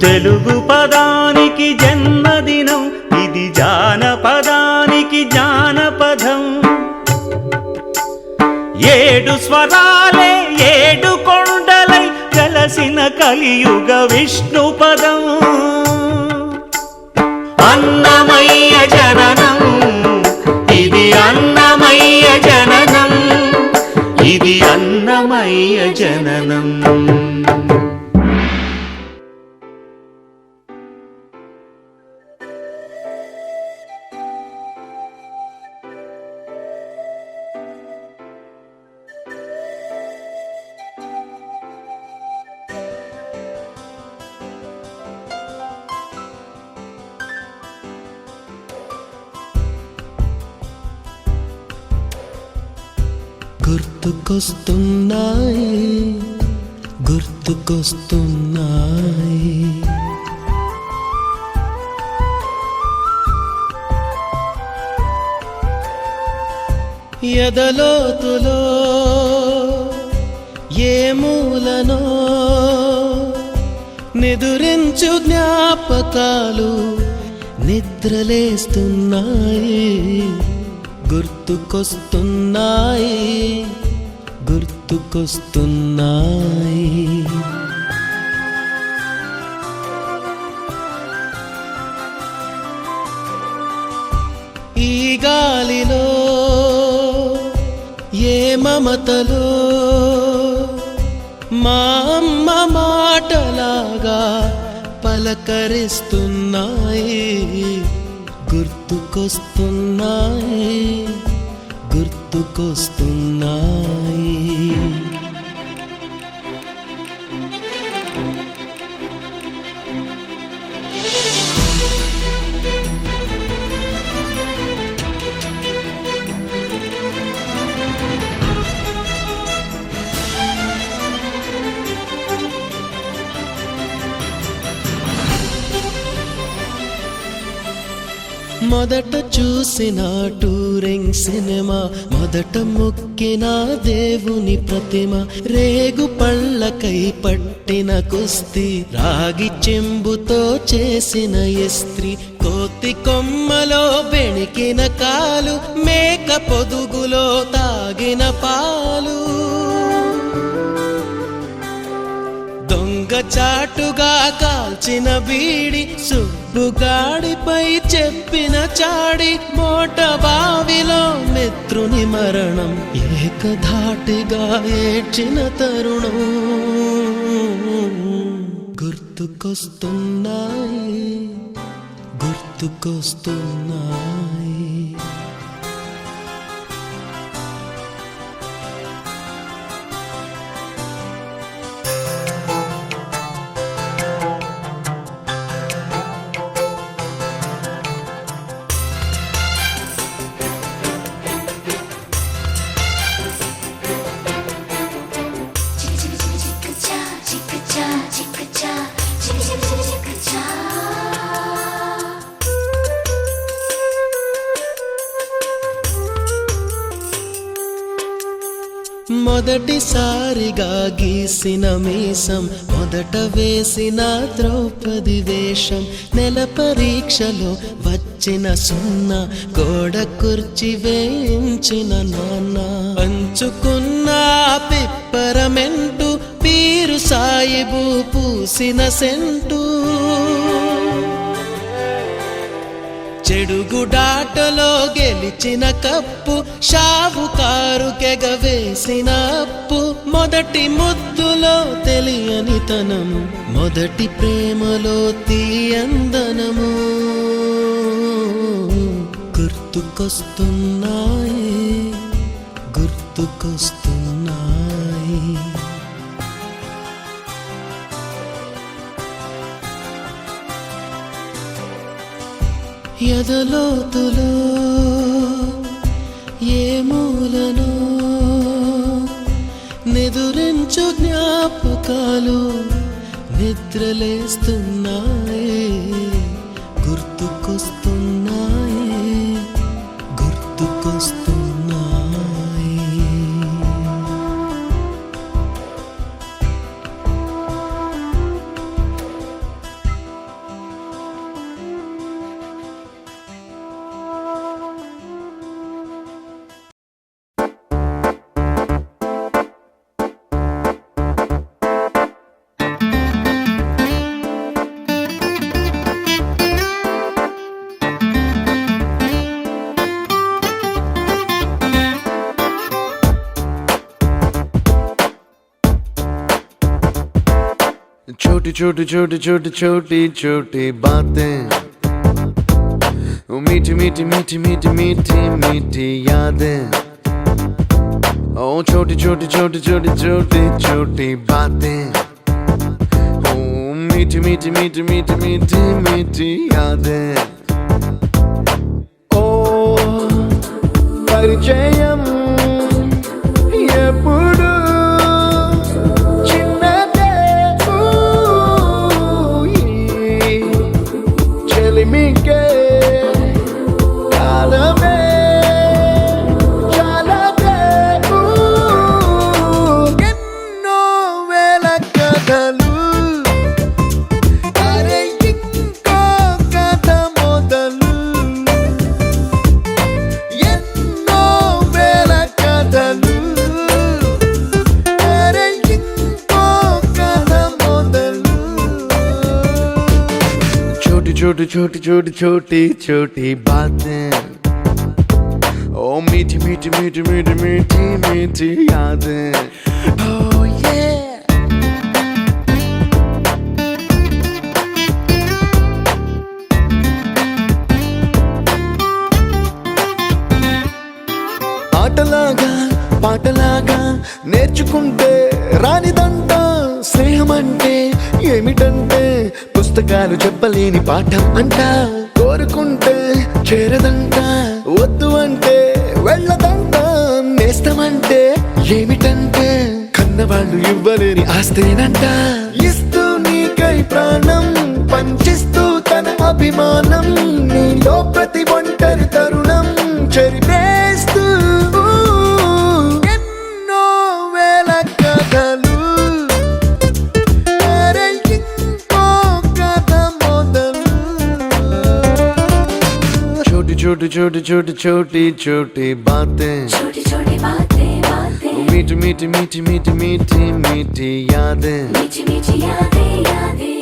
తెలుగు పదానికి జన్మదినం, ఇది జానపదానికి జానపదం. ఏడు స్వరాలే ఏడు కొండలై వెలసిన కలియుగ విష్ణు పదం. అన్నమయ్య జననం, ఇది అన్నమయ్య జననం, ఇది అన్నమయ్య జననం. గుర్తుకొస్తున్నాయి, గుర్తుకొస్తున్నాయి ఎదలోతులో ఏ మూలనో నిదురించు జ్ఞాపకాలు నిద్రలేస్తున్నాయి. గుర్తుకొస్తున్నాయి, గుర్తుకొస్తున్నాయి. ఈ గాలిలో ఏ మమతలో మా అమ్మ మాటలాగా పలకరిస్తున్నాయి. గుర్తుకొస్తున్నాయి, గుర్తుకొస్తున్నాయి. మొదట చూసిన టూరింగ్ సినిమా, మొదట మొక్కిన దేవుని ప్రతిమ, రేగు పళ్ళకై పట్టిన కుస్తీ, రాగి చెంబుతో చేసిన ఇస్త్రీ, కోతి కొమ్మలో బెణికిన కాలు, మేక పొదుగులో తాగిన పాలు, దొంగ చాటుగా కాల్చిన బీడి, సుబ్బుగాడిపై చెప్పిన చాడి, మోట బావిలో మిత్రుని మరణం, ఏకధాటిగా ఏడ్చిన తరుణం. గుర్తుకొస్తున్నాయి, గుర్తుకొస్తున్నాయి. మొదటిసారిగా గీసిన మీసం, మొదట వేసిన ద్రౌపది వేషం, నెల పరీక్షలో వచ్చిన సున్నా, గోడ కుర్చీ వేయించిన నాన్న, పంచుకున్న పిప్పరమెంటు, పీరు సాయిబు పూసిన సెంటు, చెడుగుడాటలో గెలిచిన కప్పు, షావుకారు కెగవేసిన అప్పు, మొదటి ముద్దులో తెలియనితనం, మొదటి ప్రేమలో తీయందనము. గుర్తుకొస్తున్నాయి, గుర్తుకొస్తున్నాయి. ఎదలోతులో ఏ మూలనో నిదురించు జ్ఞాపకాలు జ్ఞాపకాలు నిద్రలేస్తున్నాయి, గుర్తుకొస్తున్నాయి, గుర్తుకొస్తున్నాయి. छोटी छोटी छोटी छोटी छोटी छोटी बातें, मीठी मीठी मीठी मीठी मीठी मीठी यादें. ओ छोटी छोटी छोटी छोटी छोटी छोटी बातें, ओ मीठी मीठी मीठी मीठी मीठी मीठी यादें. ओ परिचయం ఎప్పుడు చిన్నదే, చెలిమికే కాలమే చాలదే. ఎన్నో వేల కథలు, అరే ఇంకో కథ మొదలు. ఎన్నో వేల కథలు, అరే ఇంకో కథ మొదలు. छोटी छोटी छोटी छोटी छोटी छोटी बातें, ओ मीठी मीठी मीठी मीठी मीठी मीठी यादें. Oh yeah. ఆటలాగా పాటలాగా నేర్చుకుంటే రానిదంట స్నేహం అంటే ఏమిటంటే, పుస్తకాలు చెప్పలేని పాఠం అంట. కోరుకుంటే చేరదంట, వద్దు అంటే వెళ్ళదంట. నేస్తమంటే ఏమిటంటే, కన్నవాళ్ళు ఇవ్వలేని ఆస్తేనంట. ఇస్తూ నీకై ప్రాణం పంచిస్తూ తన అభిమానం, నీలో ప్రతి ఒంటరి తరుణం చెరిపేస్తూ. ఎన్నో వేల కథలు, అరే ఇంకో కథ మొదలు. छोटी छोटी छोटी छोटी छोटी छोटी बातें, छोटी छोटी बातें बातें, मीठी मीठी मीठी मीठी मीठी मीठी यादें. मीठी मीठी यादें यादें.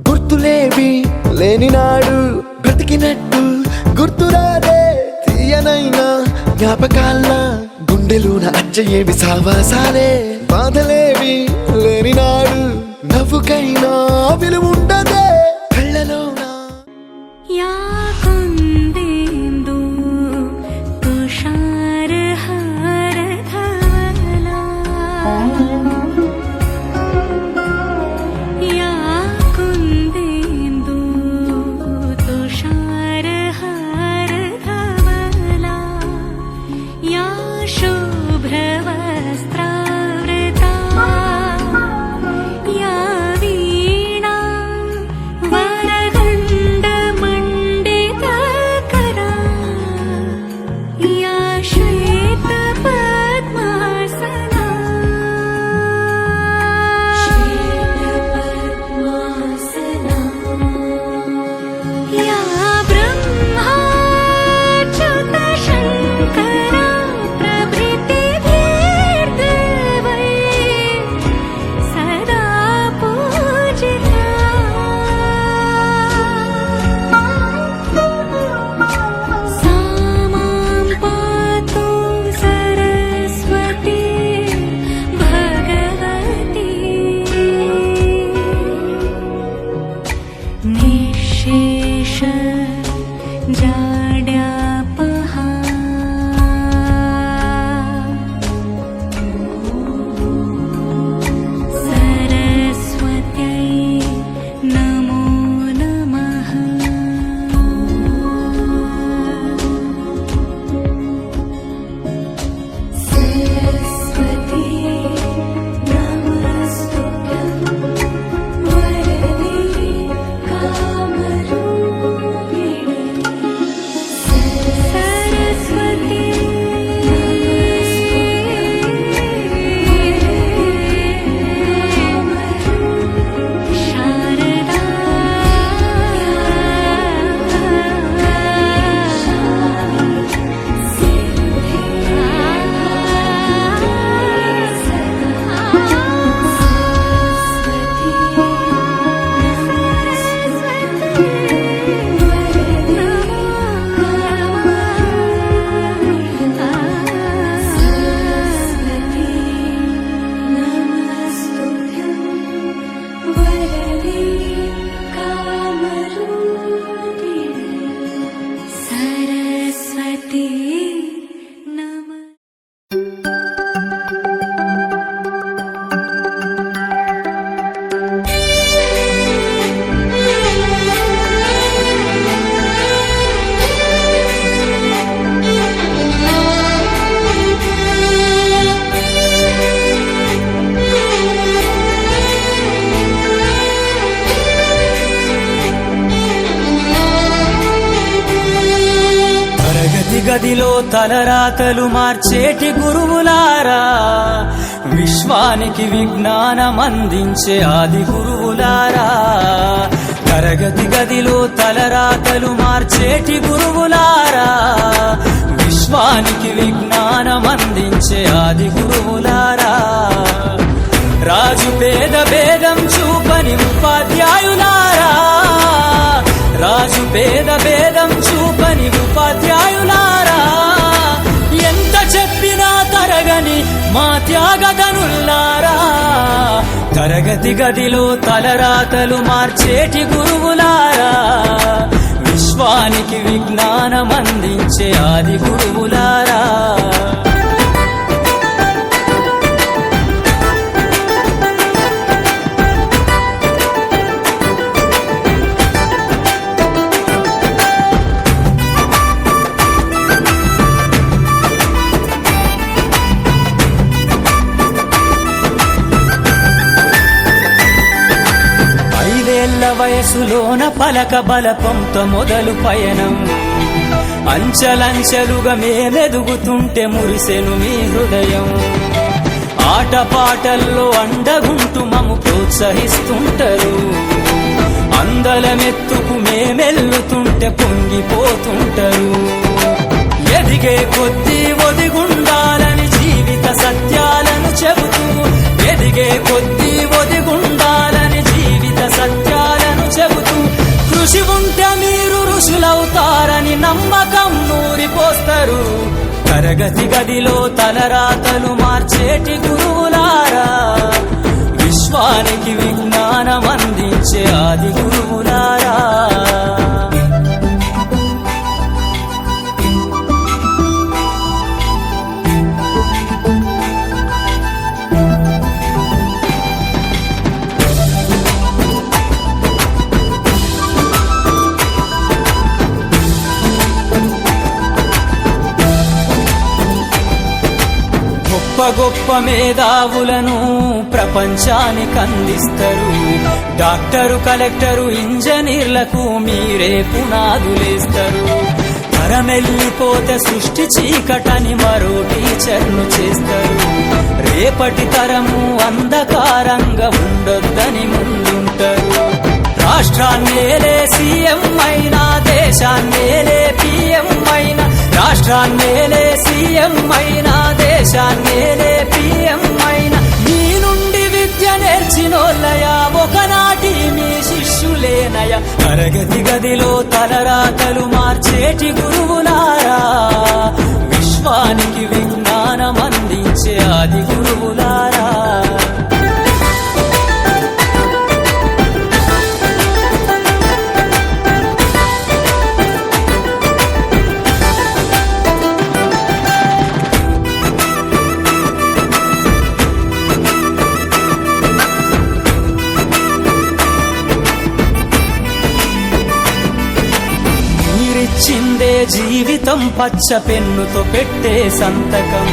గుర్తులేవి లేని నాడు బ్రతికినట్టు గుర్తురాదే తీయనైనా జ్ఞాపకాల గుండెలోన అచ్చయేవి సావాసాలే. బాధలేవి లేని నాడు నవ్వుకైనా విలువుండదే కళ్ళలోన. या कुंदेन्दु तुषारहार धवला, या कुंदेन्दु तुषारहार धवला, या शुभ्रवस्त्रावृता, या वीणा గదిలో తలరాతలు మార్చేటి గురువులారా, విశ్వానికి విజ్ఞానం అందించే ఆది గురువులారా. తరగతి గదిలో తలరాతలు మార్చేటి గురువులారా, విశ్వానికి విజ్ఞానం అందించే ఆది గురువులారా. రాజు పేద భేదం చూపని ఉపాధ్యాయులారా, రాజు పేద భేదం చూపని ఉపాధ్యాయులారా. ఎంత చెప్పినా తరగని మా త్యాగధనుల్లారా, తరగతి గదిలో తలరాతలు మార్చేటి గురువులారా, విశ్వానికి విజ్ఞానం అందించే ఆది గురువులారా. వయసులోన పలక బలపంతో మొదలు పయనం, అంచలంచెలుగా మేమెదుగుతుంటే మురిసెను మీ హృదయం. ఆటపాటల్లో అండగుంటూ మము ప్రోత్సహిస్తుంటారు, అందలమెత్తుకు మేమెల్లుతుంటే పొంగిపోతుంటారు. ఎదిగే కొద్దీ ఒదిగుండాలని జీవిత సత్యాలను చెబుతూ, ఎదిగే కొద్దీ ఒదిగుండాలని జీవిత సత్యాలను చెబుతూ, కృషి ఉంటే మీరు ఋషులవుతారని నమ్మకం నూరిపోస్తారు. తరగతి గదిలో తలరాతలు మార్చేటి గురువులారా, విశ్వానికి విజ్ఞానం అందించే ఆది గురువులారా. గొప్ప గొప్ప మేధావులను ప్రపంచానికి అందిస్తారు. డాక్టరు, కలెక్టరు, ఇంజనీర్లకు మీరే పునాదులేస్తారు. తరమెల్లిపోతే సృష్టి చీకటని మరో టీచర్ను చేస్తారు. రేపటి తరము అంధకారంగా ఉండొద్దని ముందుంటారు. రాష్ట్రాన్నేలే సీఎం అయినా, దేశాన్నేలే పిఎం అయినా, రాష్ట్రాన్నేలే సీఎం అయినా, దేశాన్నేలే పిఎం అయినా, మీ నుండి విద్య నేర్చినోళ్ళయా, ఒకనాటి మీ శిష్యులేనయా. తరగతి గదిలో తలరాతలు మార్చేటి గురువులారా, విశ్వానికి విజ్ఞానం అందించే ఆది గురువులారా. చిందే జీవితం పచ్చ పెన్నుతో పెట్టే సంతకం,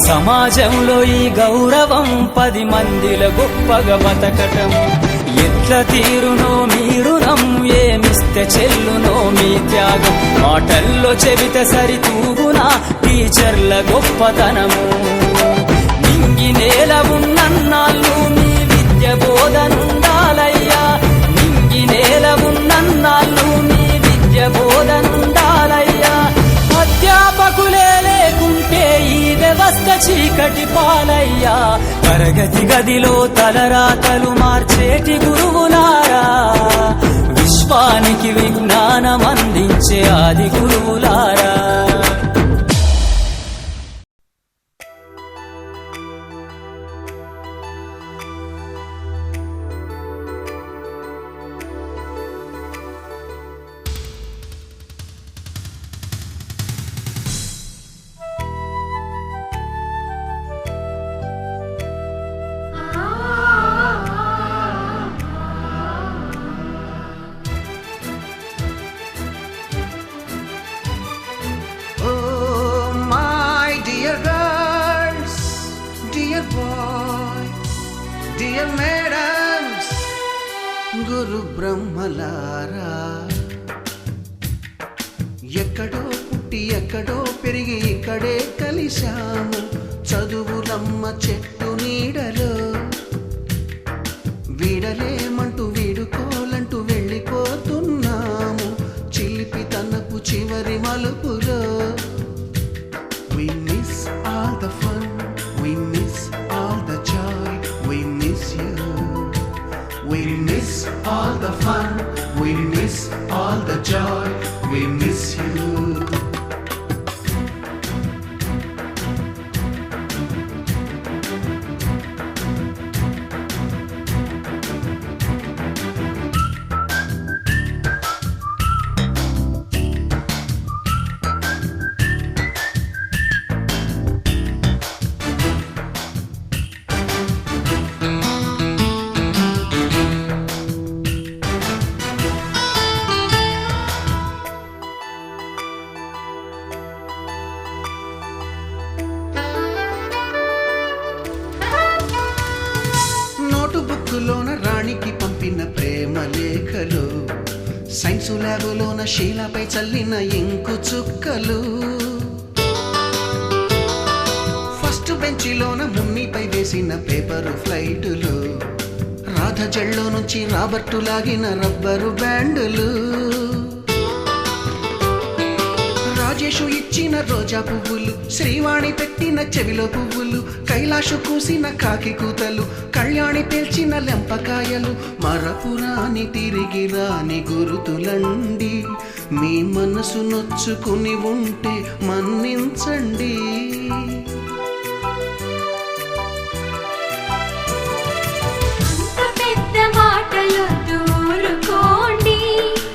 సమాజంలో ఈ గౌరవం 10 మందిల గొప్పగా బతకటం. ఎట్ల తీరునో మీరు ఏమిస్తే చెల్లునో మీ త్యాగం, మాటల్లో చెబితే సరితూగునా టీచర్ల గొప్పతనము. నింగి నేల ఉన్నన్నాళ్ళు మీ విద్య బోధనుండాలయ్యా, నింగి నేల ఉన్నన్నాళ్ళు మీ విద్య బోధనుండాలయ్యా. అధ్యాపకులే లేకుంటే ఈ వ్యవస్థ చీకటి పాలయ్యా. తరగతి గదిలో తలరాతలు మార్చేటి గురువులారా, విశ్వానికి విజ్ఞానం అందించే ఆది గురువులారా. గురు బ్రహ్మలారా, ఎక్కడో పుట్టి ఎక్కడో పెరిగి ఇక్కడే కలిశాము చదువులమ్మ చెట్టు నీడలో వీడలేమంటూ వీడుకోలంటూ వెళ్ళిపోతున్నాము చిలిపి తనపు చివరి మలుపులో We miss all the fun, we miss all the joy, we miss you. We miss all the fun, we miss all the joy, we miss you. నోటుబుక్కులోన రాణికి పంపిన ప్రేమ లేఖలు సైన్సు ల్యాబులోన శీలపై చల్లిన ఇంకు చుక్కలు ఫస్ట్ బెంచిలోన మున్నిపై వేసిన పేపరు ఫ్లైటులు రాధ జల్లో నుంచి రాబర్టు లాగిన rubber బ్యాండులు Rajesh ఇచ్చిన రోజా పువ్వులు శ్రీవాణి పెట్టిన చెవిలో పువ్వులు కైలాషు కూసిన కాకి కూతలు కళ్యాణి పేల్చిన లెంపకాయలు మరపురాని తిరిగి రాని గురుతులండి మీ మనసు నొచ్చుకుని ఉంటే మన్నించండి అంత పెద్ద మాటలొద్దు ఊరుకోండి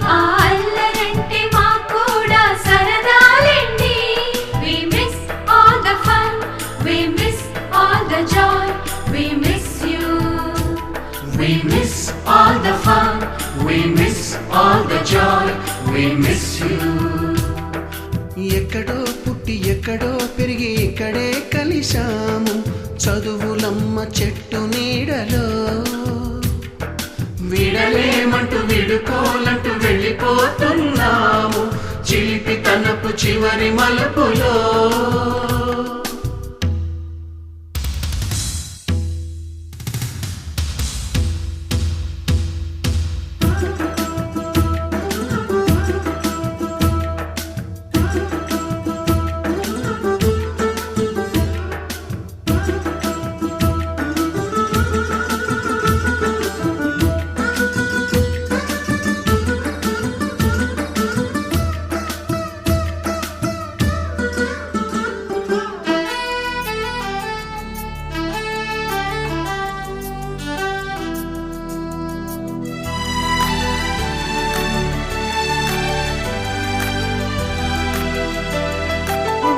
ఆ అల్లరంటే మాకు కూడా సరదాలండి We miss all the fun, we miss all the joy, we miss you. We miss all the fun, we miss all the joy, we miss you. ఎక్కడో పుట్టి ఎక్కడో పెరిగి ఇక్కడే కలిశాము చదువులమ్మ చెట్టు నీడలో వీడలేమంటూ వీడుకోలంటూ వెళ్ళిపోతున్నాము చిలిపి తనపు చివరి మలుపులో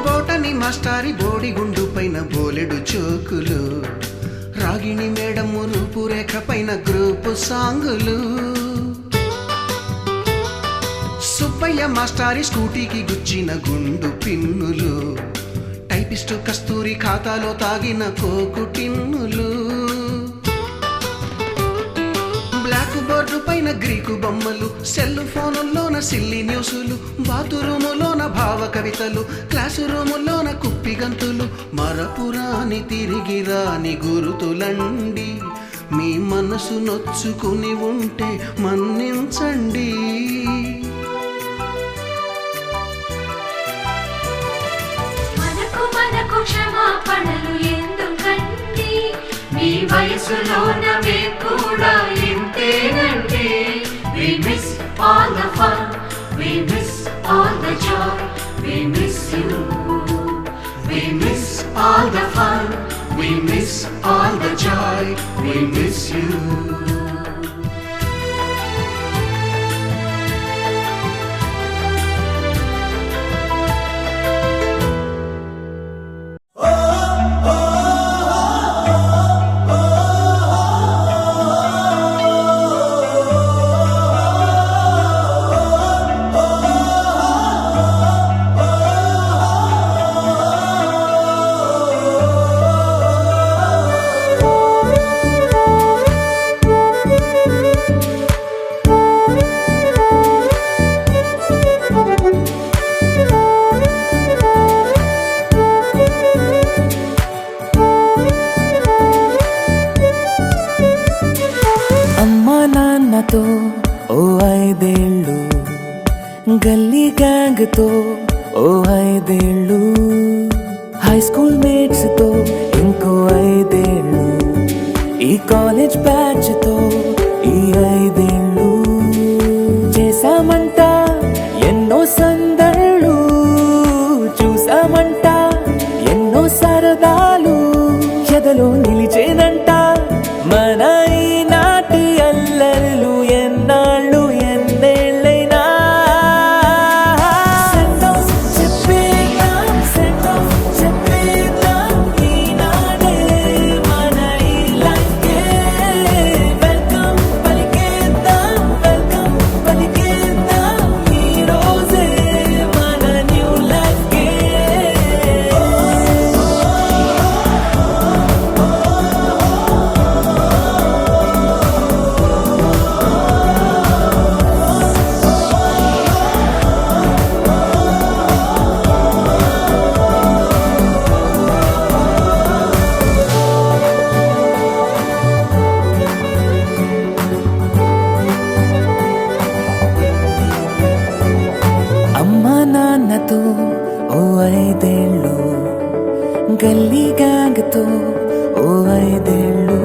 బోటని మాస్టారి బోడిగుండు పైన బోలెడు చోకులు రాగిణి మేడము రూపురేఖ పైన గ్రూపు సాంగులు సుబ్బయ్య మాస్టారి స్కూటీకి గుచ్చిన గుండు పిన్నులు టైపిస్టు కస్తూరి ఖాతాలో తాగిన కోకు టిన్నులు బ్లాక్ బోర్డు పైన గ్రీకు బొమ్మలు సెల్ ఫోనుల్లోన సిల్లి న్యూసులు బాతురూములోన భావ కవితలు క్లాసు రూములోన కుప్పి గంతులు మరపురాని తిరిగి రాని గురుతులండి మీ మనసు నొచ్చుకుని ఉంటే మన్నించండి మనకు క్షమాపణలు ఎందుకండి మీ వయసులోనవే కూడా ఇంతేనండి We miss all the fun, we miss all the joy, we miss you. We miss all the fun, we miss all the joy, we miss you. ఓ 5 ఏళ్ళు గల్లీ గ్యాంగ్ తో ఓ 5 ఏళ్ళు హై స్కూల్ మేట్స్ తో ఇంకో 5 ఏళ్ళు ఈ కాలేజ్ బ్యాచ్ తో ఈ 5 ఏళ్ళు చేశామంట ఎన్నో సందళ్ళు చూసామంట ఎన్నో సరదాలు ఎదలో నిలిచేనంట మన ఈనాటి అల్లర్లు ఎన్నాళ్ళు ఎన్నేళ్ళైనా చెప్పేద్దాం ఈనాడే మన ఈ లైఫ్కే వెల్కమ్ పలికేద్దాం ఈ రోజే మన న్యూ లైఫ్కే అమ్మా నాన్నతో ఓ 5 ఏళ్ళు గల్లీ గ్యాంగ్ తో ఓ 5 ఏళ్ళు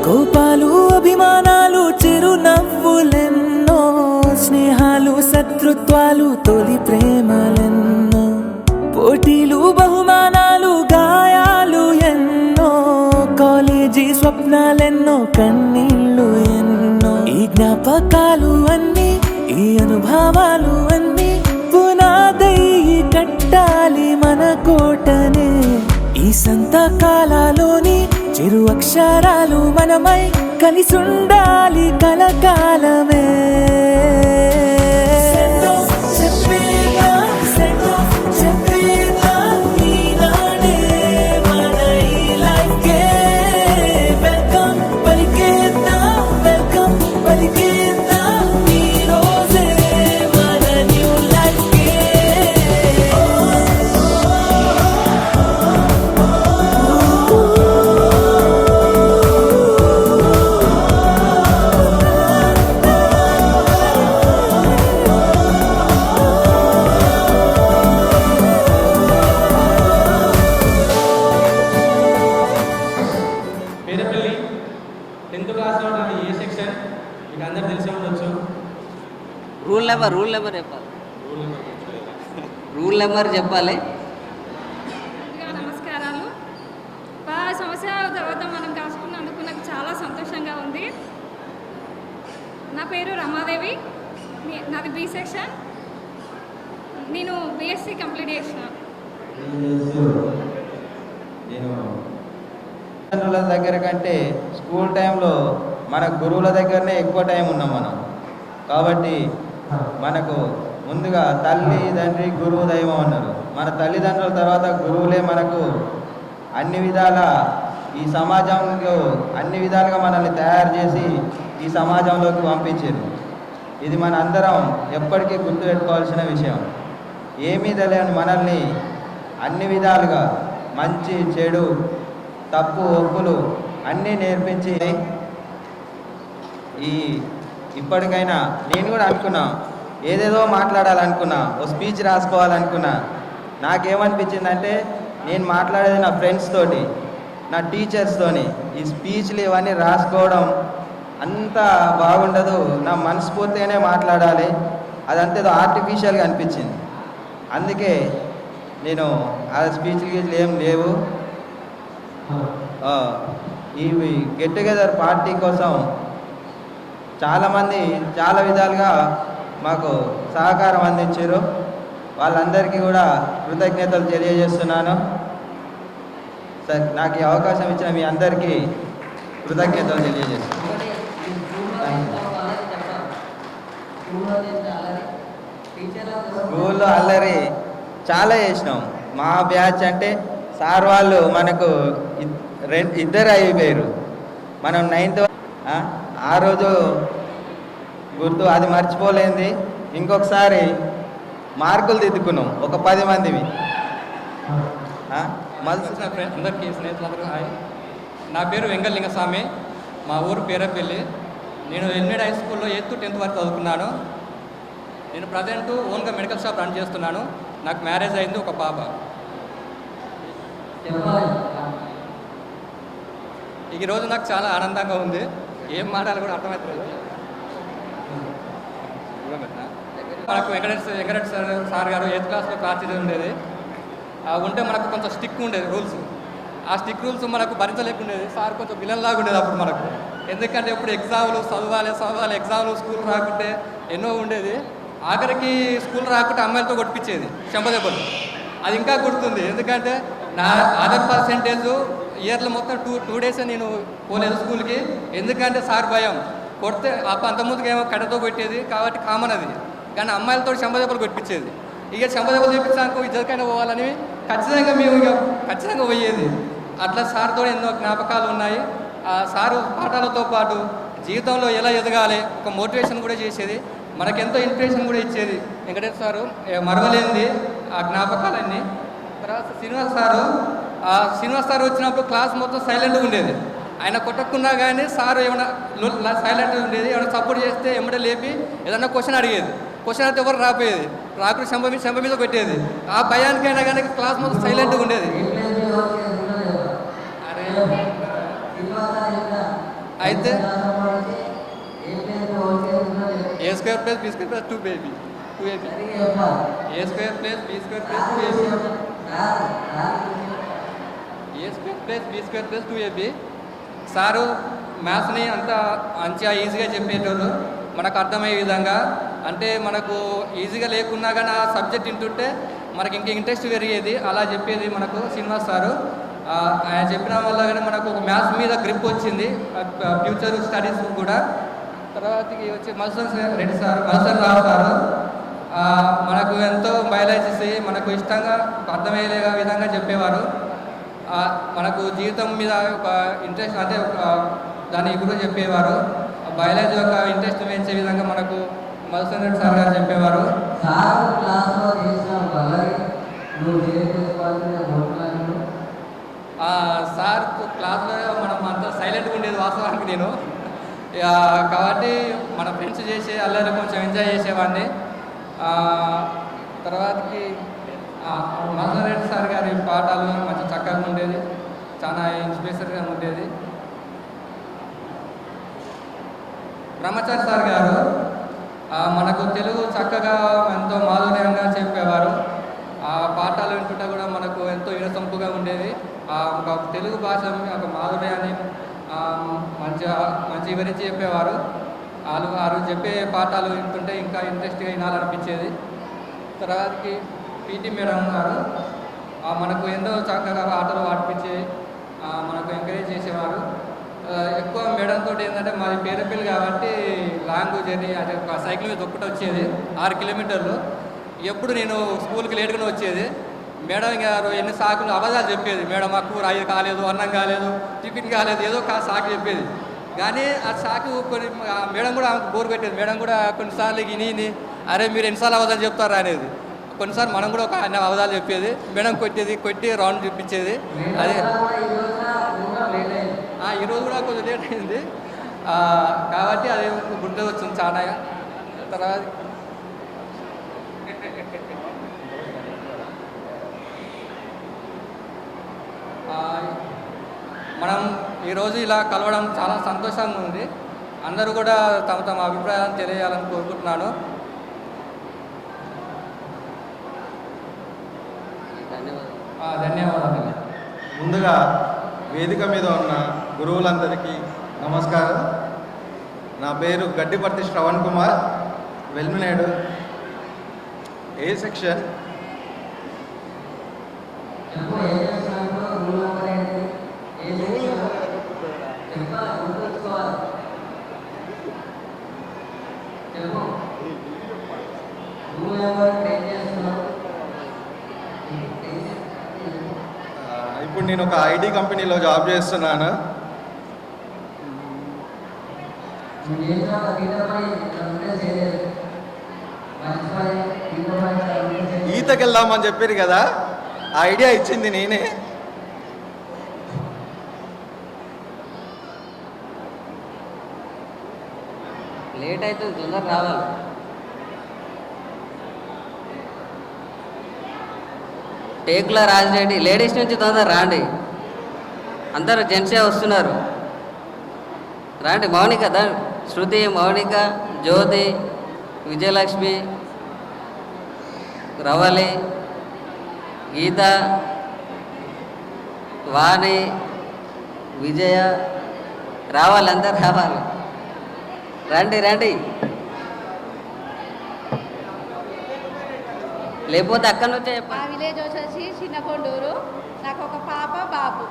కోపాలు అభిమానాలు చిరునవ్వులెన్నో స్నేహాలు శత్రుత్వాలు తొలి ప్రేమలెన్నో పోటీలు బహుమానాలు గాయాలు ఎన్నో కాలేజీ స్వప్నాలెన్నో కన్నీళ్ళు ఎన్నో ఈ జ్ఞాపకాలు అన్నీ ఈ అనుభవాలు అన్నీ పునాదై కట్టాలి మన కోటనే ఈ సంతకాలలోని చిరు అక్షరాలు మనమై కలిసుండాలి కలకాలమే చెప్పేద్దాం ఈనాడే మన ఈ లైఫ్కే వెల్కమ్ పలికేద్దాం ఈ రోజే మన న్యూ లైఫ్కే పేదపల్లి 10th క్లాస్లో నాది ఏ సెక్షన్ మీకు అందరు తెలిసే ఉండొచ్చు. రూల్ నెంబర్ చెప్పాలి. రూల్ నెంబర్ చెప్పాలి. నమస్కారాలు. బాగా సంవత్సరాల తర్వాత మనం కలుసుకున్నందుకు నాకు చాలా సంతోషంగా ఉంది. నా పేరు రమాదేవి, నాది బి సెక్షన్. నేను బిఎస్సి కంప్లీట్ చేసిన. తల్లిదండ్రుల దగ్గర కంటే స్కూల్ టైంలో మన గురువుల దగ్గరనే ఎక్కువ టైం ఉన్నాం మనం. కాబట్టి మనకు ముందుగా తల్లి తండ్రి గురువు దైవం అన్నారు. మన తల్లిదండ్రుల తర్వాత గురువులే మనకు అన్ని విధాల ఈ సమాజంలో అన్ని విధాలుగా మనల్ని తయారు చేసి ఈ సమాజంలోకి పంపించారు. ఇది మన అందరం ఎప్పటికీ గుర్తుపెట్టుకోవాల్సిన విషయం. ఏమీ తెలియని మనల్ని అన్ని విధాలుగా మంచి చెడు తప్పు ఒప్పులు అన్నీ నేర్పించి ఇప్పటికైనా నేను కూడా అనుకున్నా, ఏదేదో మాట్లాడాలనుకున్నా, ఓ స్పీచ్ రాసుకోవాలనుకున్నా. నాకేమనిపించిందంటే నేను మాట్లాడేది నా ఫ్రెండ్స్ తోటి, నా టీచర్స్తోని. ఈ స్పీచ్లు ఇవన్నీ రాసుకోవడం అంత బాగుండదు. నా మనస్ఫూర్తిగానే మాట్లాడాలి. అదంతేదో ఆర్టిఫిషియల్గా అనిపించింది. అందుకే నేను ఆ స్పీచ్లు గీచ్లు ఏం లేవు. ఈ గెట్ టుగెదర్ పార్టీ కోసం చాలామంది చాలా విధాలుగా మాకు సహకారం అందించారు. వాళ్ళందరికీ కూడా కృతజ్ఞతలు తెలియజేస్తున్నాను. సార్ నాకు ఈ అవకాశం ఇచ్చిన మీ అందరికీ కృతజ్ఞతలు తెలియజేస్తాను. స్కూల్లో అల్లరి చాలా చేసినాం. మా బ్యాచ్ అంటే సార్ వాళ్ళు మనకు ఇద్దరు అయిపోయారు. మనం 9th ఆ రోజు గుర్తు అది మర్చిపోలేంది. ఇంకొకసారి మార్కులు దిద్దుకున్నాం ఒక 10 మందివి. వచ్చిన ఫ్రెండ్స్ అందరికీ స్నేహితులందరూ హాయ్. నా పేరు వెంగళలింగస్వామి, మా ఊరు పేరపల్లి. నేను ఎల్మిడ్ హై స్కూల్లో 8th to 10th వరకు చదువుకున్నాను. నేను ప్రజెంట్ ఓన్గా మెడికల్ షాప్ రన్ చేస్తున్నాను. నాకు మ్యారేజ్ అయింది, ఒక పాప. ఈరోజు నాకు చాలా ఆనందంగా ఉంది. ఏం మాట్లాడాలి కూడా అర్థమవుతుంది. మనకు వెంకటేష్ సార్ గారు 8th క్లాస్లో క్లాస్ ఉండేది. ఉంటే మనకు కొంచెం స్టిక్ ఉండేది రూల్స్. ఆ స్టిక్ రూల్స్ మనకు భరించలేకుండేది. సార్ కొంచెం విలన్ లాగా ఉండేది అప్పుడు మనకు. ఎందుకంటే ఇప్పుడు ఎగ్జామ్లు చదవాలి ఎగ్జామ్లు స్కూల్ రాకుంటే ఎన్నో ఉండేది. ఆఖరికి స్కూల్ రాకుంటే అమ్మాయిలతో కొట్టించేది చెంపదెబ్బలు. అది ఇంకా గుర్తుంది. ఎందుకంటే నా ఆధార్ పర్సెంటేజ్ ఇయర్లో మొత్తం టూ డేసే నేను పోలేదు స్కూల్కి. ఎందుకంటే సార్ భయం, కొడితే అంతకుముందుకు ఏమో కట్టతో కొట్టేది కాబట్టి కామన్ అది. కానీ అమ్మాయిలతో చెంపదెబ్బలు కొట్టించేది. ఇక చెంపదెబ్బలు చూపించాక ఇద్దరికైనా పోవాలని ఖచ్చితంగా మేము ఖచ్చితంగా పోయేది. అట్లా సార్తో ఎన్నో జ్ఞాపకాలు ఉన్నాయి. ఆ సారు పాఠాలతో పాటు జీవితంలో ఎలా ఎదగాలి ఒక మోటివేషన్ కూడా చేసేది. మనకెంతో ఇన్స్పిరేషన్ కూడా ఇచ్చేది. వెంకటేష్ సారు మరవలేనిది ఆ జ్ఞాపకాలన్నీ. తర్వాత శ్రీనివాస్ సారు వచ్చినప్పుడు క్లాస్ మొత్తం సైలెంట్గా ఉండేది. ఆయన కొట్టకున్నా కానీ సారు ఏమైనా సైలెంట్గా ఉండేది. ఏమైనా సపోర్ట్ చేస్తే ఎమ్మడే లేపి ఏదన్నా క్వశ్చన్ అడిగేది. క్వశ్చన్ అయితే ఎవరు రాపోయేది. రాకుడు చెంప మీద పెట్టేది. ఆ భయానికైనా కానీ క్లాస్ మొత్తం సైలెంట్గా ఉండేది. అయితే A square plus B square plus 2AB. A square plus B square plus 2AB. A square plus B square plus 2AB. Sir మ్యాథ్స్ని అంతా మంచిగా ఈజీగా చెప్పేటోళ్ళు, మనకు అర్థమయ్యే విధంగా. అంటే మనకు ఈజీగా లేకున్నా కానీ ఆ సబ్జెక్ట్ వింటుంటే మనకి ఇంక ఇంట్రెస్ట్ పెరిగేది. అలా చెప్పేది మనకు శ్రీనివాస్ సారు. ఆయన చెప్పిన వల్ల కానీ మనకు ఒక మ్యాథ్స్ మీద గ్రిప్ వచ్చింది, ఫ్యూచర్ స్టడీస్ కూడా. తర్వాతకి వచ్చి మధుసూదన్ రెడ్డి సార్, మధుసూదన్ రావు సారు మనకు ఎంతో బయాలజీ మనకు ఇష్టంగా అర్థమయ్యే విధంగా చెప్పేవారు. మనకు జీవితం మీద ఒక ఇంట్రెస్ట్ అంటే దాని గురించి చెప్పేవారు. బయాలజీ ఒక ఇంట్రెస్ట్ పెంచే విధంగా మనకు మధుసూదన్ రెడ్డి సార్ గారు చెప్పేవారు. సార్ క్లాస్లో మనం అంతా సైలెంట్గా ఉండేది వాస్తవానికి నేను. కాబట్టి మన ఫ్రెండ్స్ చేసే అల్లరి కొంచెం ఎంజాయ్ చేసేవాడిని. తర్వాతకి మధుసూదన్ రెడ్డి సార్ గారి పాఠాలు మంచి చక్కగా ఉండేది, చాలా ఇన్స్పిరేషన్గా ఉండేది. బ్రహ్మచారి సార్ గారు మనకు తెలుగు చక్కగా ఎంతో మాధుర్యంగా చెప్పేవారు. ఆ పాఠాలు వింటుంటే కూడా మనకు ఎంతో వినసొంపుగా ఉండేది. ఒక తెలుగు భాష ఒక మాధుర్యాన్ని మంచి వివరించి చెప్పేవారు. వాళ్ళు చెప్పే పాఠాలు వింటుంటే ఇంకా ఇంట్రెస్ట్గా వినాలనిపించేది. తర్వాతకి పీటీ మేడం గారు మనకు ఎంతో చక్కగా ఆటలు ఆడిపించి మనకు ఎంకరేజ్ చేసేవారు. ఎక్కువ మేడంతో ఏంటంటే మాది పేరపల్లి కాబట్టి లాంగ్ జర్నీ, అది ఒక సైకిల్ మీద ఒక్కటి వచ్చేది 6 కిలోమీటర్లు. ఎప్పుడు నేను స్కూల్కి లేట్గానే వచ్చేది. మేడం గారు ఎన్ని సాకులు అబద్ధాలు చెప్పేది. మేడం మాకు కూర అయ్యి కాలేదు, అన్నం కాలేదు, టిఫిన్ కాలేదు, ఏదో సాకు చెప్పేది. కానీ ఆ సాకు కొన్ని మేడం కూడా ఆమెకు బోర్ పెట్టేది. మేడం కూడా కొన్నిసార్లు విని అరే మీరు ఎన్నిసార్లు అబద్ధాలు చెప్తారా అనేది. కొన్నిసార్లు మనం కూడా ఒక అన్ని అబద్ధాలు చెప్పేది. మేడం కొట్టి రౌండ్ చూపించేది. అదే ఈరోజు కూడా కొంచెం లేట్ అయింది కాబట్టి అది గుర్తు వచ్చింది చాలా. తర్వాత మనం ఈరోజు ఇలా కలవడం చాలా సంతోషంగా ఉంది. అందరూ కూడా తమ అభిప్రాయాలను తెలియజేయాలని కోరుకుంటున్నాను. ధన్యవాదాలు. ముందుగా వేదిక మీద ఉన్న గురువులందరికీ నమస్కారం. నా పేరు గడ్డిపర్తి శ్రవణ్ కుమార్, వెల్మినేడు, ఏ సెక్షన్. ఇప్పుడు నేను ఒక ఐటీ కంపెనీలో జాబ్ చేస్తున్నాను. ఈతకి వెళ్దామని చెప్పారు కదా, ఆ ఐడియా ఇచ్చింది నేనే. లేట్ అవుతుంది, తొందర రావాలి. టేకులో రాజరెడ్డి, లేడీస్ నుంచి తొందర రాండి. అందరూ జెంట్సే వస్తున్నారు, రాండి. మౌనిక శృతి, మౌనిక, జ్యోతి, విజయలక్ష్మి, రవలి, గీత, వాణి, విజయ రావాలి, అందరు రావాలి. రండి రండి, లేకపోతే అక్కడి నుంచే మా విలేజ్ వచ్చేసి చిన్నకొండూరు. నాకు ఒక పాప బాబు.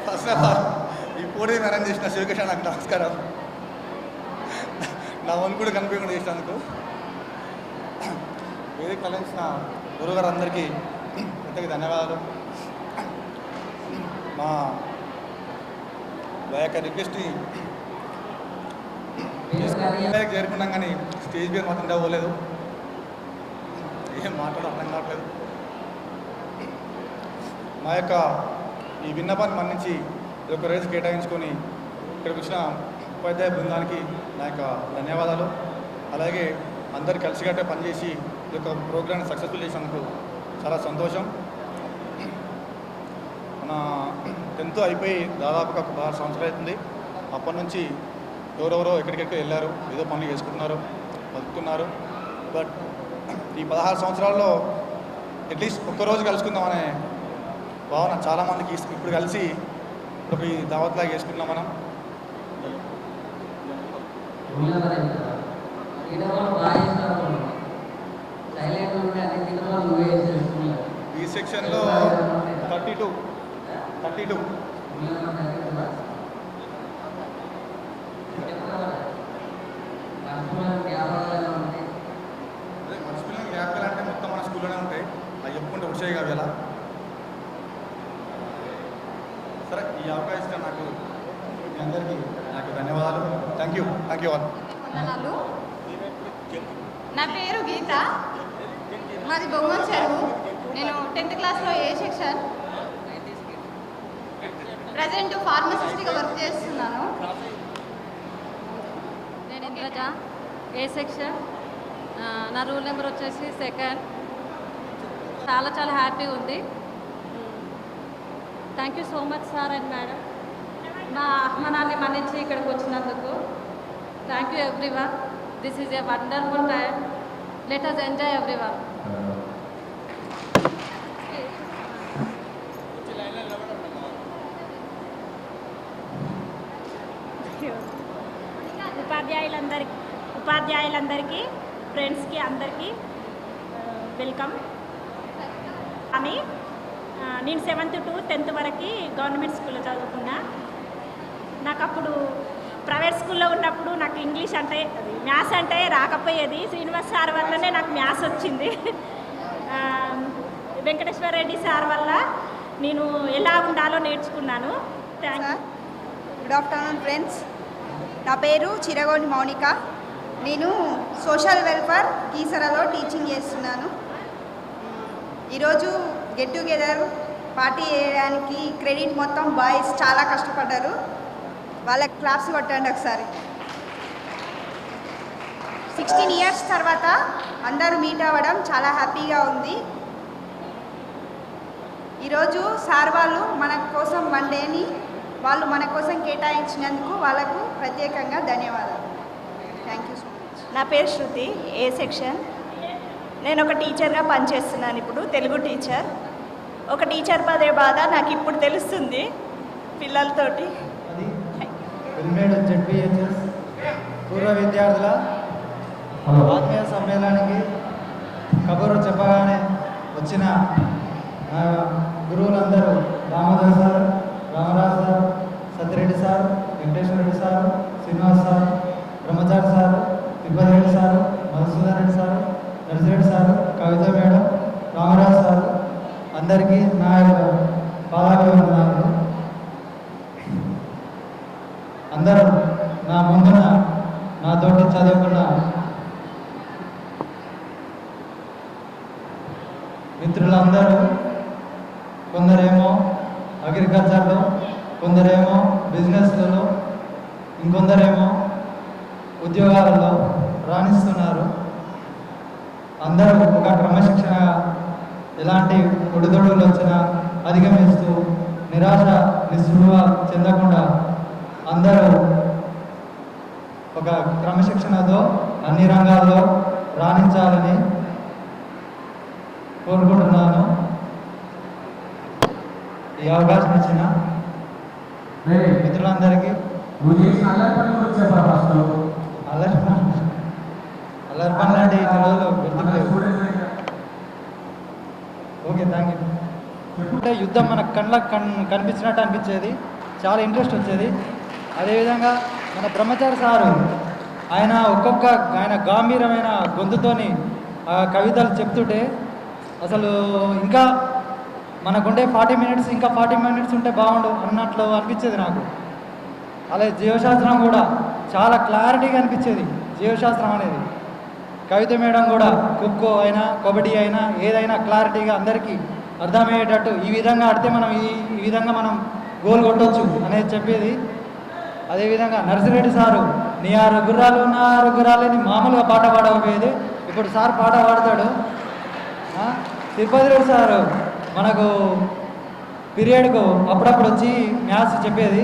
ఫస్ట్ ఆఫ్ ఆల్ ఈ పోటీ మేనేజ్ చేసిన శివకృష్ణ నాకు నమస్కారం. నా వన్ కూడా కనిపించకుండా చేసినందుకు. వేదిక కలిసిన గురువుగారు అందరికీ ఇంతకి ధన్యవాదాలు. మా యొక్క రిక్వెస్ట్ని చేరుకున్నాం కానీ స్టేజ్ మీద మాత్రం పోలేదు. ఏం మాట్లాడడం అర్థం కావట్లేదు. మా యొక్క ఈ విన్నపాన్ని మన్నించి ఒక రోజు కేటాయించుకొని ఇక్కడికి వచ్చిన ఉపాధ్యాయ బృందానికి నా యొక్క ధన్యవాదాలు. అలాగే అందరు కలిసికట్టే పనిచేసి ఈ యొక్క ప్రోగ్రామ్ని సక్సెస్ఫుల్ చేసినందుకు చాలా సంతోషం. మన 10th అయిపోయి దాదాపుగా 16 సంవత్సరాలు అవుతుంది. అప్పటి నుంచి ఎవరెవరో ఎక్కడికెక్కడికి వెళ్ళారు, ఏదో పనులు చేసుకుంటున్నారు, బతుకుతున్నారు. బట్ ఈ 16 సంవత్సరాల్లో అట్లీస్ట్ ఒక్కరోజు కలుసుకుందామనే భావన చాలామందికి ఇప్పుడు కలిసి ఒక ఈ దావత్లాగా చేసుకున్నాం మనం. ఈ సెక్షన్లో 32 మర్చిపోయిన జ్ఞాపకాలు అంటే మొత్తం మన స్కూల్లోనే ఉంటాయి. అవి చెప్పుకుంటే వచ్చాయి కావు ఎలా. సరే, ఈ అవకాశం నాకు మీ అందరికీ నాకు ధన్యవాదాలు. Thank you all. వందనాలు. నా పేరు గీత, మాది బొమ్మల చెరువు. నేను 10th క్లాస్లో ఏ సెక్షన్, ప్రజెంట్ ఫార్మసిస్ట్గా వర్క్ చేస్తున్నాను. నేను ఇంద్రజ, ఏ సెక్షన్, నా రూల్ నెంబర్ వచ్చేసి 2nd. చాలా హ్యాపీగా ఉంది. Thank you so much sir and madam, మా ఆహ్వానాన్ని మన్నించి ఇక్కడికి వచ్చినందుకు. Thank you everyone. This is a wonderful time. Let us enjoy everyone. ఉపాధ్యాయులందరికీ ఫ్రెండ్స్కి అందరికీ వెల్కమ్. అని నేను 7th to 10th వరకు గవర్నమెంట్ స్కూల్లో చదువుకున్నా. నాకు అప్పుడు ప్రైవేట్ స్కూల్లో ఉన్నప్పుడు నాకు ఇంగ్లీష్ అంటే మ్యాథ్స్ అంటే రాకపోయేది. శ్రీనివాస్ సార్ వల్లనే నాకు మ్యాథ్స్ వచ్చింది. వెంకటేశ్వర రెడ్డి సార్ వల్ల నేను ఎలా ఉండాలో నేర్చుకున్నాను. Thank you. Good afternoon friends. నా పేరు చిరగోని మౌనిక. నేను సోషల్ వెల్ఫేర్ కీసరాలో టీచింగ్ చేస్తున్నాను. ఈరోజు గెట్ టుగెదర్ పార్టీ చేయడానికి క్రెడిట్ మొత్తం బాయ్స్ చాలా కష్టపడ్డారు. వాళ్ళకి క్లాప్స్ కొట్టండి ఒకసారి. 16 ఇయర్స్ తర్వాత అందరూ మీట్ అవ్వడం చాలా హ్యాపీగా ఉంది. ఈరోజు సార్ వాళ్ళు మన కోసం 1 డేని వాళ్ళు మన కోసం కేటాయించినందుకు వాళ్ళకు ప్రత్యేకంగా ధన్యవాదాలు. Thank you so much. నా పేరు శృతి, ఏ సెక్షన్. నేను ఒక టీచర్గా పనిచేస్తున్నాను ఇప్పుడు, తెలుగు టీచర్. ఒక టీచర్ పదే బాధ నాకు ఇప్పుడు తెలుస్తుంది పిల్లలతోటి. ZPHS పూర్వ విద్యార్థుల ఆత్మీయ సమ్మేళనానికి కబురు చెప్పగానే వచ్చిన గురువులందరూ Ramdas sir, Ramraj sir, Satyareddy sir, Venkateswara Reddy sir, Srinivas sir, Brahmachari sir, Tirupati Reddy sir, Madhusudan Reddy sir, Narsireddy sir, Kavitha madam, Ramaraju sir, అందరికీ నా యొక్క పాదాభివందనాలు. అందరూ నా ముందున నాతోటి చదువుకున్న మిత్రులందరూ కొందరేమో అగ్రికల్చర్లో, కొందరేమో బిజినెస్లలో, ఇంకొందరేమో ఉద్యోగాలలో రాణిస్తున్నారు. అందరూ ఒక క్రమశిక్షణ ఎలాంటి ఒడిదొడుగులు వచ్చినా అధిగమిస్తూ నిరాశ నిస్పృహ చెందకుండా అందరూ ఒక క్రమశిక్షణతో అన్ని రంగాల్లో రాణించాలని కోరుకుంటున్నాను. ఈ అవకాశం ఇచ్చిన మిత్రులందరికీ అల్లరి పనులు అంటే ఈ రోజులు గుర్తులేదు. Okay, thank you. అంటే యుద్ధం మన కళ్ళకు కనిపించినట్టు అనిపించేది, చాలా ఇంట్రెస్ట్ వచ్చేది. అదేవిధంగా మన బ్రహ్మచారి సారు ఆయన గంభీరమైన గొంతుతోని కవితలు చెప్తుంటే అసలు ఇంకా మనకుండే 40 మినిట్స్ ఇంకా 40 మినిట్స్ ఉంటే బాగుండు అన్నట్లు అనిపించేది నాకు. అలాగే జీవశాస్త్రం కూడా చాలా క్లారిటీగా అనిపించేది. జీవశాస్త్రం అనేది కవిత మేడం కూడా ఖోఖో అయినా కబడ్డీ అయినా ఏదైనా క్లారిటీగా అందరికీ అర్థమయ్యేటట్టు ఈ విధంగా ఆడితే మనం ఈ విధంగా మనం గోల్ కొట్టవచ్చు అనేది చెప్పేది. అదేవిధంగా నర్సిరెడ్డి సారు నీ 6 గుర్రాలు నా 6 గుర్రాలని మామూలుగా పాట పాడకపోయేది, ఇప్పుడు సార్ పాట పాడతాడు. తిరుపతి రెడ్డి సారు మనకు పీరియడ్కు అప్పుడప్పుడు వచ్చి మ్యాథ్స్ చెప్పేది.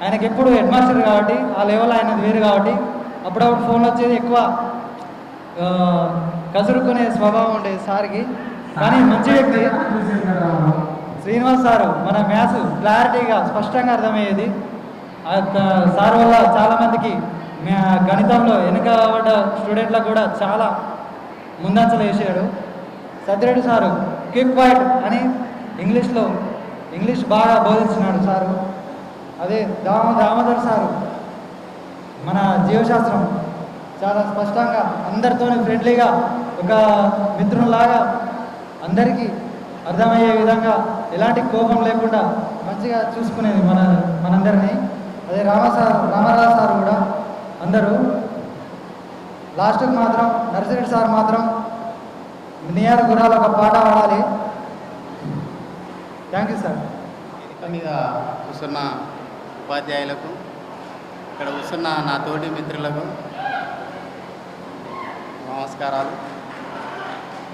ఆయనకి ఎప్పుడు హెడ్ మాస్టర్ కాబట్టి ఆ లెవెల్ ఆయనది వేరు కాబట్టి అప్పుడప్పుడు ఫోన్లు వచ్చేది. ఎక్కువ కసురుకునే స్వభావం ఉండేది సార్కి, కానీ మంచి వ్యక్తి. శ్రీనివాస్ సారు మన మ్యాథ్స్ క్లారిటీగా స్పష్టంగా అర్థమయ్యేది. సార్ వల్ల చాలామందికి గణితంలో వెనుకబడ్డ స్టూడెంట్లకు కూడా చాలా ముందంచలు వేసాడు. సత్యరెడ్డి సారు క్విక్ వైట్ అని ఇంగ్లీష్ బాగా బోధించినాడు సారు. అదే దామోదర్ సారు మన జీవశాస్త్రం చాలా స్పష్టంగా అందరితో ఫ్రెండ్లీగా ఒక మిత్రులాగా అందరికీ అర్థమయ్యే విధంగా ఎలాంటి కోపం లేకుండా మంచిగా చూసుకునేది మనందరినీ. అదే రామరాజు సార్ కూడా అందరూ. లాస్ట్కి మాత్రం నర్సిరెడ్డి సార్ మాత్రం నియార గురాలు ఒక పాట పాడాలి. Thank you sir. వేదిక మీద కూర్చున్న ఉపాధ్యాయులకు, ఇక్కడ కూర్చున్న నా తోటి మిత్రులకు నమస్కారాలు.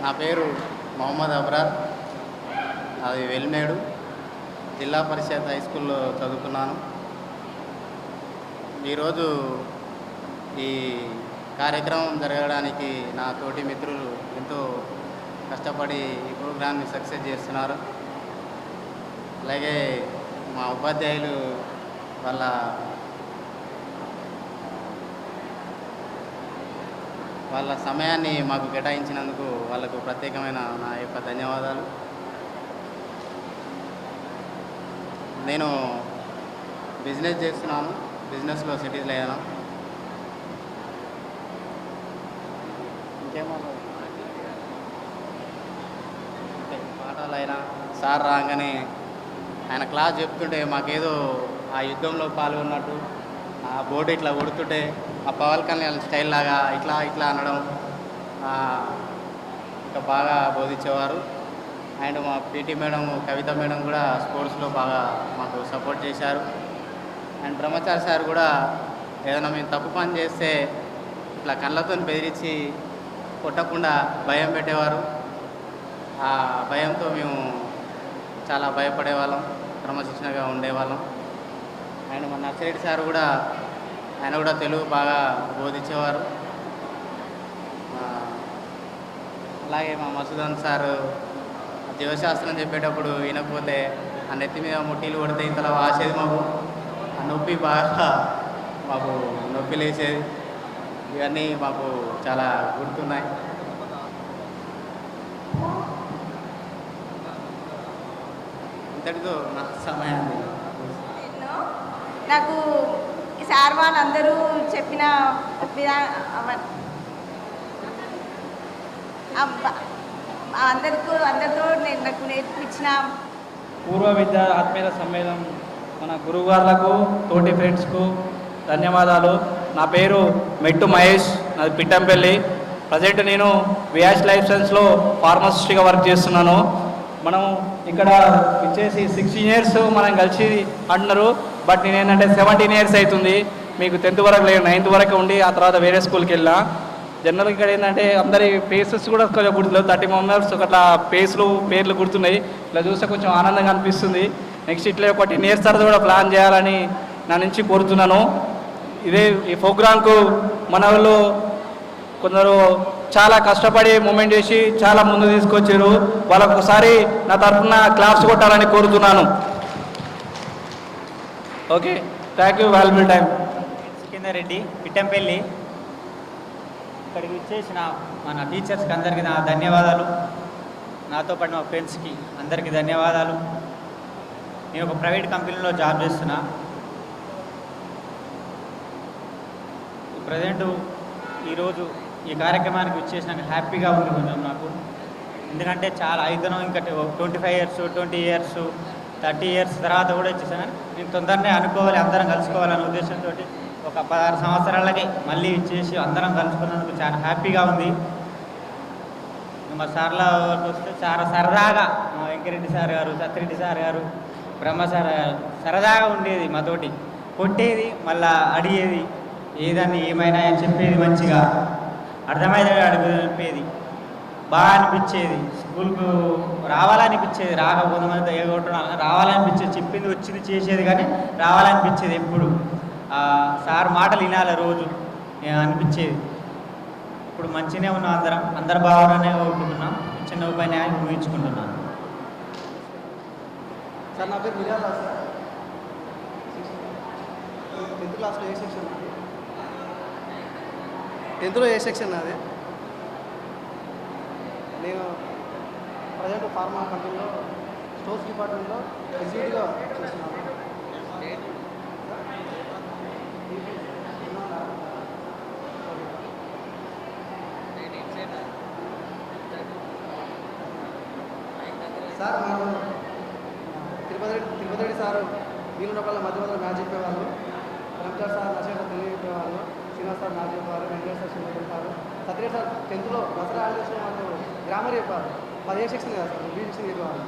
నా పేరు మొహమ్మద్ అబ్రార్, అది వెల్మేడు జిల్లా పరిషత్ హై స్కూల్లో చదువుకున్నాను. ఈరోజు ఈ కార్యక్రమం జరగడానికి నా తోటి మిత్రులు ఎంతో కష్టపడి ఈ ప్రోగ్రామ్ని సక్సెస్ చేస్తున్నారు. అలాగే మా ఉపాధ్యాయులు వాళ్ళ సమయాన్ని మాకు కేటాయించినందుకు వాళ్ళకు ప్రత్యేకమైన నా యొక్క ధన్యవాదాలు. నేను బిజినెస్ చేస్తున్నాను, బిజినెస్లో సెటిల్ అయ్యాను. ఇంకేమో పాఠాలైనా సార్ రాగానే ఆయన క్లాస్ చెప్తుంటే మాకేదో ఆ యుద్ధంలో పాల్గొన్నట్టు, ఆ బోర్డు ఇట్లా కొడుతుంటే ఆ పవన్ కళ్యాణ్ స్టైల్ లాగా ఇట్లా అనడం ఇంకా బాగా బోధించేవారు. అండ్ మా పీటీ మేడం కవిత మేడం కూడా స్పోర్ట్స్లో బాగా మాకు సపోర్ట్ చేశారు. అండ్ బ్రహ్మచారి సార్ కూడా ఏదైనా మేము తప్పు పని చేస్తే ఇట్లా కళ్ళతో బెదిరించి కొట్టకుండా భయం పెట్టేవారు. ఆ భయంతో మేము చాలా భయపడేవాళ్ళం, క్రమశిక్షణగా ఉండేవాళ్ళం. అండ్ మా నర్సిరెడ్డి సార్ కూడా ఆయన కూడా తెలుగు బాగా బోధించేవారు. అలాగే మా మధుసూదన్ సారు జీవశాస్త్రం చెప్పేటప్పుడు వినకపోతే ఆ నెత్తి మీద ముట్టీలు కొడితే ఇంతలా వాసేది మాకు. ఆ నొప్పి బాగా మాకు నొప్పి లేచేది. ఇవన్నీ మాకు చాలా గుర్తున్నాయి. ఇంతటితో నా సమయాన్ని నాకు ఈ సార్ వాళ్ళందరూ చెప్పిన అందరితో నాకు నేర్పించిన పూర్వ విద్యా ఆత్మీయ సమ్మేళనం మన గురువుగారులకు తోటి ఫ్రెండ్స్కు ధన్యవాదాలు. నా పేరు మెట్టు మహేష్, నాది పిట్టంపల్లి. ప్రజెంట్ నేను వియాష్ లైఫ్ సైన్స్లో ఫార్మసిస్ట్గా వర్క్ చేస్తున్నాను. మనం ఇక్కడ వచ్చేసి 16 years మనం కలిసి అంటున్నారు. బట్ నేను ఏంటంటే 17 years అవుతుంది. మీకు 10th వరకు లేదు, 9th వరకు ఉండి ఆ తర్వాత వేరే స్కూల్కి వెళ్ళా. జనరల్ ఇక్కడ ఏంటంటే అందరి ఫేసెస్ కూడా కొంచెం గుర్తులేదు. 30 members అట్లా పేర్లు గుర్తున్నాయి. ఇట్లా చూస్తే కొంచెం ఆనందంగా అనిపిస్తుంది. నెక్స్ట్ ఇట్లా ఒక 10 years తర్వాత కూడా ప్లాన్ చేయాలని నా నుంచి కోరుతున్నాను. ఈ ప్రోగ్రాంకు మన వాళ్ళు కొందరు చాలా కష్టపడి మూమెంట్ చేసి చాలా ముందు తీసుకొచ్చారు. వాళ్ళకు ఒకసారి నా తరఫున క్లాప్స్ కొట్టాలని కోరుతున్నాను. Okay, thank you. Valuable time. Sikindareddy, Pittampalli. ఇక్కడికి వచ్చేసిన మన టీచర్స్కి అందరికీ నా ధన్యవాదాలు. నాతో పాటు మా ఫ్రెండ్స్కి అందరికీ ధన్యవాదాలు. నేను ఒక ప్రైవేట్ కంపెనీలో జాబ్ చేస్తున్నా. ప్రజెంటు ఈరోజు ఈ కార్యక్రమానికి వచ్చేసినాక హ్యాపీగా ఉంది కొంచెం నాకు. ఎందుకంటే చాలా అయితేనో ఇంకా 25 years, 20 years, 30 years తర్వాత కూడా వచ్చేసాను. నేను తొందరనే అనుకోవాలి, అందరం కలుసుకోవాలనే ఉద్దేశంతో ఒక 16 సంవత్సరాలకి మళ్ళీ ఇచ్చేసి అందరం కలుసుకున్నందుకు చాలా హ్యాపీగా ఉంది. మా సార్ల వస్తే చాలా సరదాగా మా వెంకరెడ్డి సార్ గారు, సత్యరెడ్డి సార్ గారు, బ్రహ్మ సార్ గారు సరదాగా ఉండేది. మాతోటి కొట్టేది, మళ్ళా అడిగేది, ఏదాన్ని ఏమైనా అని చెప్పేది, మంచిగా అర్థమయ్యేది అడిగేది, బాగా అనిపించేది. స్కూల్కు రావాలనిపించేది, కొంతమంది ఎగొట్టడం రావాలనిపించేది. చెప్పింది వచ్చింది చేసేది, కానీ రావాలనిపించేది ఎప్పుడు. సార్ మాటలు వినాలి రోజు అనిపించేది. ఇప్పుడు మంచిగానే ఉన్నాం, అందరు బాగున్నానే కోరుకుంటున్నాం. చిన్న ఉపన్యాసం ముగించుకుంటున్నాను. సార్ నా పేరు మిర్యాల సార్. 10th క్లాస్లో ఏ సెక్షన్? 10thలో ఏ సెక్షన్ నాది. నేను ప్రజెంట్ ఫార్మా కంపెనీలో స్టోర్స్ డిపార్ట్మెంట్లో ఎగ్జిక్యూటివ్గా చేస్తున్నాను. సార్ మనం తిరుపతి రెడ్డి సార్ వీలున్నప్పుడల్లా మధ్య మధ్యలో మ్యాచ్ చెప్పేవాళ్ళు. రంజాన్ సార్ నచ్చేట తెలుగు చెప్పేవాళ్ళు. శ్రీనివాస్ సార్ మ్యాచ్ చెప్పేవారు. వెంకటేష్ సార్ సినిమా చెప్పారు. సత్యరెడ్డి సార్ 10thలో దసరా హాలిడేస్లో మాకు గ్రామర్ చెప్పారు. 10 సెక్షన్ కదా సార్, బీ సెక్షన్ చెప్పేవాళ్ళు.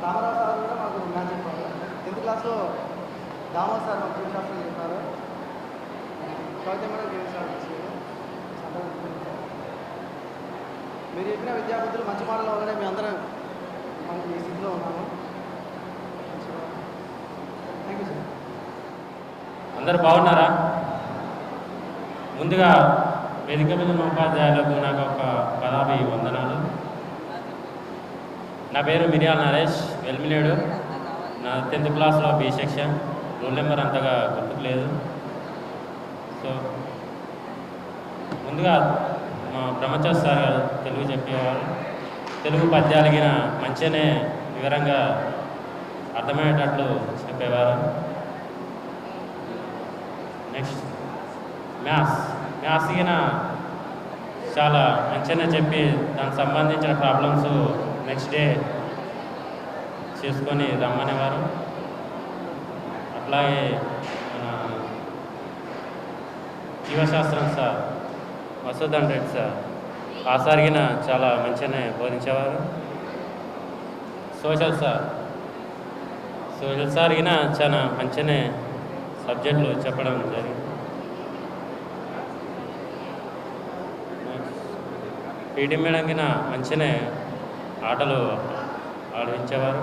రామారావు సార్ కూడా మాకు మ్యాచ్ చెప్పారు. 10th క్లాస్లో దామోదర్ సార్ మాకు జీవశాస్త్రం చెప్పారు. కవిత మేడం జీవశాస్త్రం మీరు చెప్పిన విద్యార్థులు మంచి మాటల వల్లనే మీ అందరం మనకి ఈ స్థితిలో ఉన్నాము. Thank you sir. అందరు బాగున్నారా? ముందుగా వేదిక మీద ఉపాధ్యాయులకు నాకు ఒక పదాభి వందనాలు. నా పేరు మిర్యాల నరేష్, వెల్మిలేడు. నా 10th క్లాస్లో బీ సెక్షన్. రోల్ నెంబర్ అంతగా గుర్తుకు లేదు. సో ముందుగా మా బ్రహ్మచారి సార్ గారు తెలుగు చెప్పేవారు. తెలుగు పద్యాలగిన మంచిగానే వివరంగా అర్థమయ్యేటట్లు చెప్పేవారు. నెక్స్ట్ మ్యాథ్స్ గిన చాలా మంచిగానే చెప్పి దానికి సంబంధించిన ప్రాబ్లమ్స్ నెక్స్ట్ డే చేసుకొని రమ్మనేవారు. అట్లాగే మన జీవశాస్త్రం సార్ మసూదన్ రెడ్డి సార్ ఆ సార్ గిన చాలా మంచిగానే బోధించేవారు. సోషల్ సార్ గిన చాలా మంచిగానే సబ్జెక్టులు చెప్పడం జరిగింది. పీటీ మేడం గిన మంచిగానే ఆటలు ఆడించేవారు.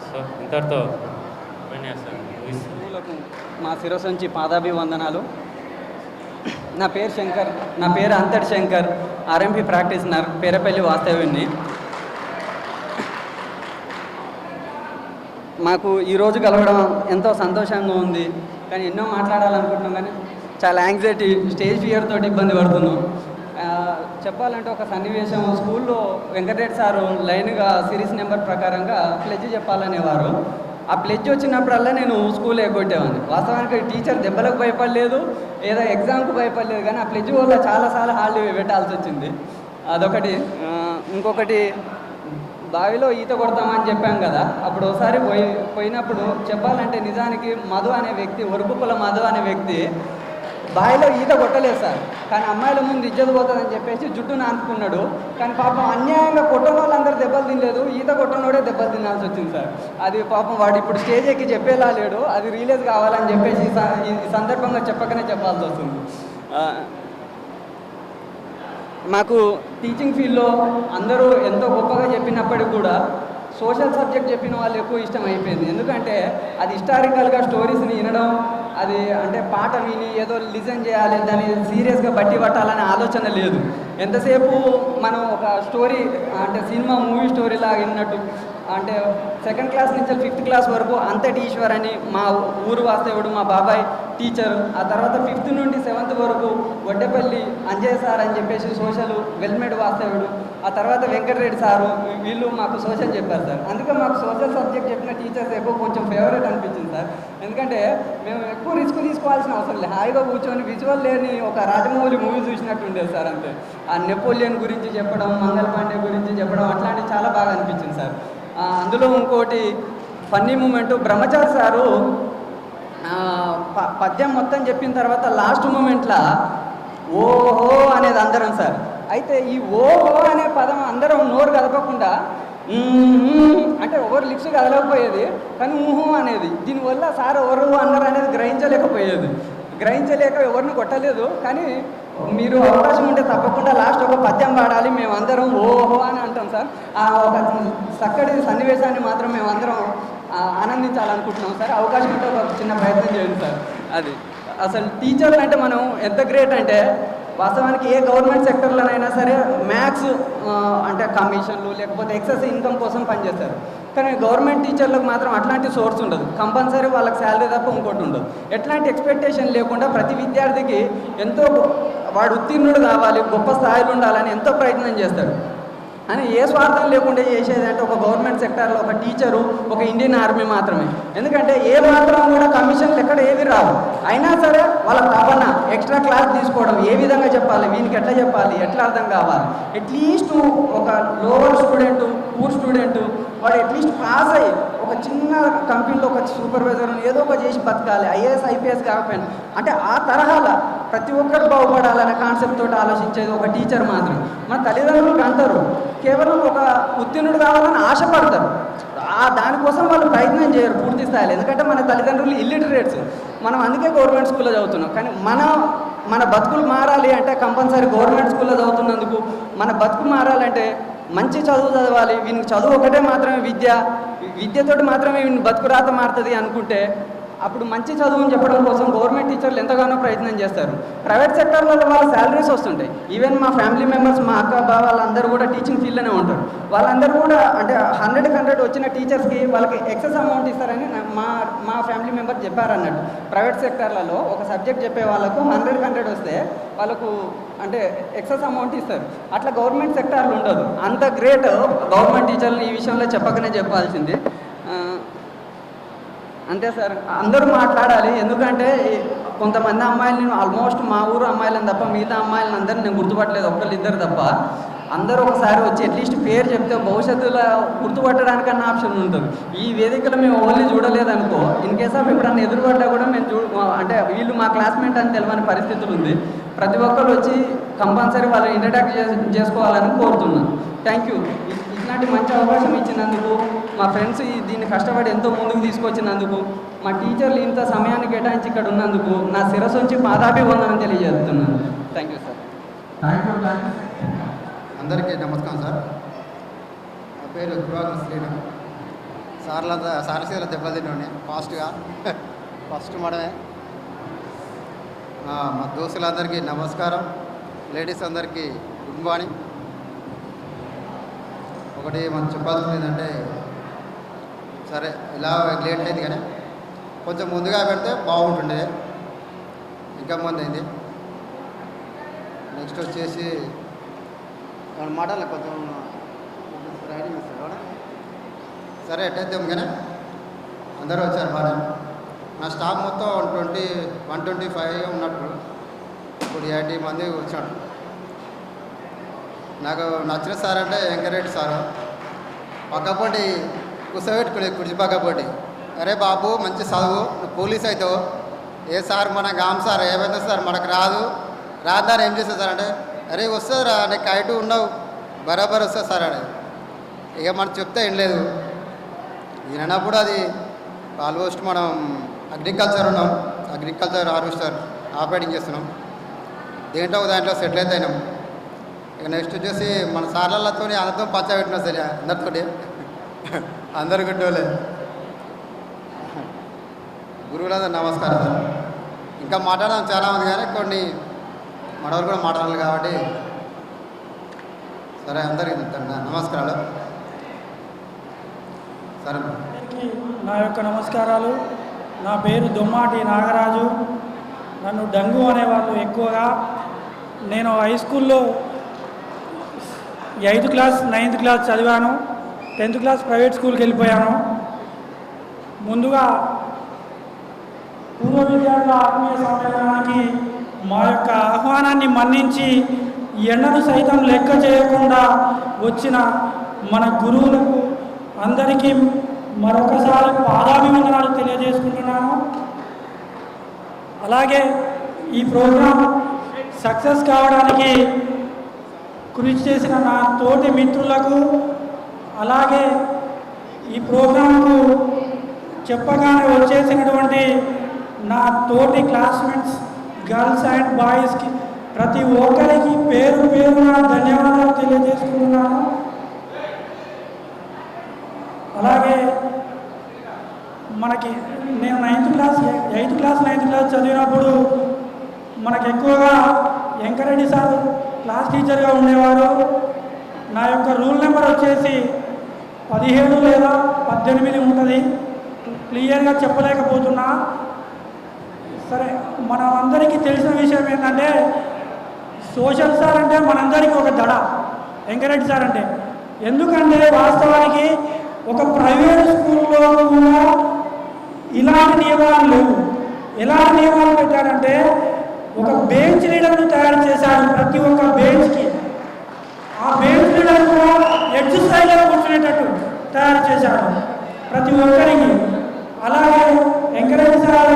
సో ఇంతటితో గురువులకు మా శిరసంచి పాదాభివందనాలు. నా పేరు అంతటి శంకర్, ఆర్ఎంపీ ప్రాక్టీషనర్, పేరపల్లి వాస్తవ్యుని. మాకు ఈరోజు కలవడం ఎంతో సంతోషంగా ఉంది. కానీ ఎన్నో మాట్లాడాలనుకుంటున్నాం, కానీ చాలా యాంగ్జైటీ, స్టేజ్ ఫియర్ తోటి ఇబ్బంది పడుతున్నాం. చెప్పాలంటే ఒక సన్నివేశం, స్కూల్లో వెంకటరెడ్డి సారు లైన్గా సిరీస్ నెంబర్ ప్రకారంగా ప్లెడ్జ్ చెప్పాలనేవారు. ఆ ప్లెడ్జ్ వచ్చినప్పుడల్లా నేను స్కూల్ ఎగ్గొట్టేవాడిని. వాస్తవానికి టీచర్ దెబ్బలకు భయపడలేదు, ఏదో ఎగ్జామ్కి భయపడలేదు, కానీ ఆ ప్లెడ్జ్ వల్ల చాలాసార్లు హాలిడే పెట్టాల్సి వచ్చింది. అదొకటి. ఇంకొకటి, బావిలో ఈత కొడతామని చెప్పాం కదా, అప్పుడు ఒకసారి పోయినప్పుడు చెప్పాలంటే నిజానికి మధు అనే వ్యక్తి, ఒరుగుపుల మధు అనే వ్యక్తి బావిలో ఈత కొట్టలేదు సార్. కానీ అమ్మాయిల ముందు ఇజ్జత పోతుందని చెప్పేసి జుట్టు నానుకున్నాడు. కానీ పాపం అన్యాయంగా కొట్టని వాళ్ళందరూ దెబ్బలు తినలేదు, ఈత కొట్టనోడే దెబ్బలు తినాల్సి వచ్చింది సార్. అది పాపం వాడు ఇప్పుడు స్టేజ్ ఎక్కి చెప్పేలా లేడు, అది రిలీజ్ కావాలని చెప్పేసి ఈ సందర్భంగా చెప్పకనే చెప్పాల్సి వస్తుంది. మాకు టీచింగ్ ఫీల్డ్లో అందరూ ఎంతో గొప్పగా చెప్పినప్పటికీ కూడా సోషల్ సబ్జెక్ట్ చెప్పిన వాళ్ళు ఎక్కువ ఇష్టం అయిపోయింది. ఎందుకంటే అది హిస్టారికల్గా స్టోరీస్ని వినడం, అది అంటే పాట విని ఏదో లిజన్ చేయాలి, దాన్ని సీరియస్గా బట్టి పట్టాలనే ఆలోచన లేదు. ఎంతసేపు మనం ఒక స్టోరీ అంటే సినిమా మూవీ స్టోరీలాగా విన్నట్టు, అంటే 2nd క్లాస్ నుంచి 5th క్లాస్ వరకు అంతటి ఈశ్వర్ అని మా ఊరు వాస్తవుడు, మా బాబాయ్ టీచర్. ఆ తర్వాత 5th నుండి 7th వరకు వడ్డేపల్లి అంజయ్ సార్ అని చెప్పేసి సోషల్ వెల్మేడ్ వాస్తవుడు. ఆ తర్వాత వెంకటరెడ్డి సారు, వీళ్ళు మాకు సోషల్ చెప్పారు సార్. అందుకే మాకు సోషల్ సబ్జెక్ట్ చెప్పిన టీచర్స్ ఎక్కువ కొంచెం ఫేవరెట్ అనిపించింది సార్. ఎందుకంటే మేము ఎక్కువ రిస్క్ తీసుకోవాల్సిన అవసరం లేదు, హాయిగా కూర్చొని విజువల్ లేని ఒక రాజమౌళి మూవీ చూసినట్టు ఉండేది సార్. అంతే. ఆ నెపోలియన్ గురించి చెప్పడం, మంగళ పాండే గురించి చెప్పడం, అట్లాంటివి చాలా బాగా అనిపించింది సార్. అందులో ఇంకోటి ఫన్నీ మూమెంట్, బ్రహ్మచారి సారు పద్యం మొత్తం చెప్పిన తర్వాత లాస్ట్ మూమెంట్లో ఓహో అనేది అందరం సార్. అయితే ఈ ఓహో అనే పదం అందరం నోరు కదపకుండా అంటే ఎవరు లిప్స్ కదలకపోయేది, కానీ ఊహో అనేది. దీనివల్ల సార్ ఎవరు అన్నారు అనేది గ్రహించలేక ఎవరిని కొట్టలేదు. కానీ మీరు అవకాశం ఉంటే తప్పకుండా లాస్ట్ ఒక పద్యం పాడాలి, మేమందరం ఓహో అని అంటాం సార్. ఆ ఒక చక్కటి సన్నివేశాన్ని మాత్రం మేమందరం ఆనందించాలనుకుంటున్నాం సార్. అవకాశం ఉంటే ఒక చిన్న ప్రయత్నం చేయండి సార్. అది అసలు టీచర్లు అంటే మనం ఎంత గ్రేట్ అంటే, వాస్తవానికి ఏ గవర్నమెంట్ సెక్టర్లోనైనా సరే మ్యాథ్స్ అంటే కమిషన్లు లేకపోతే ఎక్సెస్ ఇన్కమ్ కోసం పనిచేస్తారు. కానీ గవర్నమెంట్ టీచర్లకు మాత్రం అట్లాంటి సోర్స్ ఉండదు, కంపల్సరీ వాళ్ళకి శాలరీ తప్ప ఇంకోటి ఉండదు. ఎట్లాంటి ఎక్స్పెక్టేషన్ లేకుండా ప్రతి విద్యార్థికి ఎంతో వాడు ఉత్తీర్ణుడు కావాలి, గొప్ప స్థాయిలో ఉండాలని ఎంతో ప్రయత్నం చేస్తాడు. అని ఏ స్వార్థం లేకుండా చేసేది అంటే ఒక గవర్నమెంట్ సెక్టార్లో ఒక టీచరు, ఒక ఇండియన్ ఆర్మీ మాత్రమే. ఎందుకంటే ఏ మాత్రం కూడా కమిషన్లు ఎక్కడ ఏవి రావు, అయినా సరే వాళ్ళ తపన ఎక్స్ట్రా క్లాస్ తీసుకోవడం, ఏ విధంగా చెప్పాలి, వీనికి ఎట్లా చెప్పాలి, ఎట్లా అర్థం కావాలి. అట్లీస్ట్ ఒక లోవర్ స్టూడెంట్, పూర్ స్టూడెంట్ వాడు అట్లీస్ట్ పాస్ అయ్యి ఒక చిన్న కంపెనీలో ఒక సూపర్వైజర్ ఏదో ఒక చేసి బతకాలి, ఐఏఎస్ ఐపీఎస్ కాకపోయినా. అంటే ఆ తరహాలో ప్రతి ఒక్కరు బాగుపడాలనే కాన్సెప్ట్ తోటి ఆలోచించేది ఒక టీచర్ మాత్రం. మన తల్లిదండ్రులకు అంటారు, కేవలం ఒక ఉత్తీర్ణుడు కావాలని ఆశపడతారు, దానికోసం వాళ్ళు ప్రయత్నం చేయరు పూర్తి స్థాయిలో. ఎందుకంటే మన తల్లిదండ్రులు ఇల్లిటరేట్స్, మనం అందుకే గవర్నమెంట్ స్కూల్లో చదువుతున్నాం. కానీ మన బతుకులు మారాలి అంటే కంపల్సరీ గవర్నమెంట్ స్కూల్లో చదువుతున్నందుకు మన బతుకు మారాలంటే మంచి చదువు చదవాలి. వీనికి చదువు ఒకటే మాత్రమే విద్యతోటి మాత్రమే వీని బతుకు రాత మారుతుంది అనుకుంటే అప్పుడు మంచి చదువుని చెప్పడం కోసం గవర్నమెంట్ టీచర్లు ఎంతగానో ప్రయత్నం చేస్తారు. ప్రైవేట్ సెక్టర్లలో వాళ్ళ శాలరీస్ వస్తుంటాయి. ఈవెన్ మా ఫ్యామిలీ మెంబర్స్, మా అక్క బావ వాళ్ళందరూ కూడా టీచింగ్ ఫీల్డ్లోనే ఉంటారు. వాళ్ళందరూ కూడా అంటే 100కి 100 వచ్చిన టీచర్స్కి వాళ్ళకి ఎక్సెస్ అమౌంట్ ఇస్తారని మా ఫ్యామిలీ మెంబర్ చెప్పారన్నట్టు. ప్రైవేట్ సెక్టర్లలో ఒక సబ్జెక్ట్ చెప్పే వాళ్ళకు 100కి 100 వస్తే వాళ్ళకు అంటే ఎక్సెస్ అమౌంట్ ఇస్తారు. అట్లా గవర్నమెంట్ సెక్టార్లు ఉండదు. అంత గ్రేట్ గవర్నమెంట్ టీచర్లు ఈ విషయంలో చెప్పకనే చెప్పాల్సింది. అంతే సార్, అందరూ మాట్లాడాలి. ఎందుకంటే కొంతమంది అమ్మాయిలు, నేను ఆల్మోస్ట్ మా ఊరు అమ్మాయిలను తప్ప మిగతా అమ్మాయిలను అందరినీ నేను గుర్తుపట్టలేదు, ఒక్కళ్ళిద్దరు తప్ప. అందరూ ఒకసారి వచ్చి అట్లీస్ట్ పేరు చెప్తే భవిష్యత్తులో గుర్తుపట్టడానికన్నా ఆప్షన్ ఉంటుంది. ఈ వేదికలో మేము ఓన్లీ చూడలేదనుకో, ఇన్ కేస్ ఆఫ్ ఎప్పుడన్నా ఎదురుపడ్డా కూడా మేము అంటే వీళ్ళు మా క్లాస్మేట్ అని తెలియని పరిస్థితులు ఉంది. ప్రతి ఒక్కరు వచ్చి కంపల్సరీ వాళ్ళు ఇంట్రడక్ట్ చేసుకోవాలని కోరుతున్నాను. Thank you. ఇట్లాంటి మంచి అవకాశం ఇచ్చినందుకు, మా ఫ్రెండ్స్ దీన్ని కష్టపడి ఎంతో ముందుకు తీసుకొచ్చినందుకు, మా టీచర్లు ఇంత సమయాన్ని కేటాయించి ఇక్కడ ఉన్నందుకు నా శిరస్సు నుంచి పాదాభివందనం తెలియజేస్తున్నాను. Thank you sir. అందరికీ నమస్కారం సార్. నా పేరు గురువారం శ్రీను. సారసీల దెబ్బతిని ఫాస్ట్గా ఫస్ట్ మనమే. మా దోస్తులందరికీ నమస్కారం, లేడీస్ అందరికీ గుడ్ మార్నింగ్. ఒకటి మనం చెప్పాల్సింది ఏంటంటే, సరే ఇలా లేట్ అయింది కానీ కొంచెం ముందుగా పెడితే బాగుంటుండే, ఇంకా ముందు అయింది. నెక్స్ట్ వచ్చేసి మాటలు కొంచెం రైడింగ్ ఇస్తారు సరే ఎట్టయిద్దాం కానీ అందరూ వచ్చారు బాగా. నా స్టాఫ్ మొత్తం 125 ఉన్నట్టు, ఇప్పుడు 80 మంది వచ్చాడు. నాకు నచ్చిన సార్ అంటే వెంకరెడ్డి సారు. పక్కపొంటి కూర్చోబెట్టుకునే కుర్చీ పక్కపొంటి, అరే బాబు మంచి చదువు, నువ్వు పోలీస్ అవుతావు. ఏ సార్ మన గామ్ సార్ ఏమైందో సార్ మనకు రాదని ఏం చేస్తుంది సార్ అంటే, అరే వస్తుందిరా నీకు కైటు ఉండవు బరాబర్ వస్తుంది సార్ అని. ఇక మనం చెప్తే ఏం లేదు. ఈయనప్పుడు అది ఆల్మోస్ట్ మనం అగ్రికల్చర్ ఉన్నాం, అగ్రికల్చర్ హార్వెస్టర్ ఆపరేటింగ్ చేస్తున్నాం. దాంట్లో సెటిల్ అయితే అయినాం. ఇక నెక్స్ట్ వచ్చేసి మన సార్లతో అందరితో పంచబెట్టినాం సరే, అందరితో అందరు గుడ్డోలే. గురువులందరూ నమస్కారం సార్. ఇంకా మాట్లాడదాం చాలా ఉంది కానీ కొన్ని మనవాళ్ళు కూడా మాట్లాడాలి కాబట్టి సరే అందరికీ నమస్కారాలు. సరే నా యొక్క నమస్కారాలు. నా పేరు దొమ్మాటి నాగరాజు. నన్ను డంగు అనేవాళ్ళు ఎక్కువగా. నేను హై స్కూల్లో 8th క్లాస్ 9th క్లాస్ చదివాను. 10th క్లాస్ ప్రైవేట్ స్కూల్కి వెళ్ళిపోయాను. ముందుగా పూర్వ విద్యార్థుల ఆత్మీయ సమ్మేళనానికి మా యొక్క ఆహ్వానాన్ని మన్నించి ఎండను సైతం లెక్క చేయకుండా వచ్చిన మన గురువులకు అందరికీ మరొకసారి పాదాభివందనాలు తెలియజేసుకుంటున్నాను. అలాగే ఈ ప్రోగ్రాం సక్సెస్ కావడానికి కృషి చేసిన నా తోటి మిత్రులకు, అలాగే ఈ ప్రోగ్రాంకు చెప్పగానే వచ్చేసినటువంటి నా తోటి క్లాస్మేట్స్ గర్ల్స్ అండ్ బాయ్స్కి ప్రతి ఒక్కరికి పేరు పేరున ధన్యవాదాలు తెలియజేసుకుంటున్నాను. అలాగే మనకి నేను 8th క్లాస్ 9th క్లాస్ చదివినప్పుడు మనకు ఎక్కువగా వెంకరెడ్డి సార్ క్లాస్ టీచర్గా ఉండేవారు. నా యొక్క రూల్ నెంబర్ వచ్చేసి 17 లేదా 18 ఉంటుంది, క్లియర్గా చెప్పలేకపోతున్నా. సరే, మనం అందరికీ తెలిసిన విషయం ఏంటంటే సోషల్ సార్ అంటే మనందరికీ ఒక దడ వెంకరెడ్డి సార్ అంటే. ఎందుకంటే వాస్తవానికి ఒక ప్రైవేట్ స్కూల్లో కూడా ఇలాంటి నియమాలు లేవు. ఎలాంటి నియమాలు పెట్టారంటే ఒక బెంచ్ లీడర్ను తయారు చేశాడు ప్రతి ఒక్క బెంచ్కి. ఆ బెంచ్ లీడర్ కూడా ఎడ్జ్ స్థాయిలో కూర్చునేటట్టు తయారు చేశాడు ప్రతి ఒక్కరికి. అలాగే వెంకరెడ్డి సార్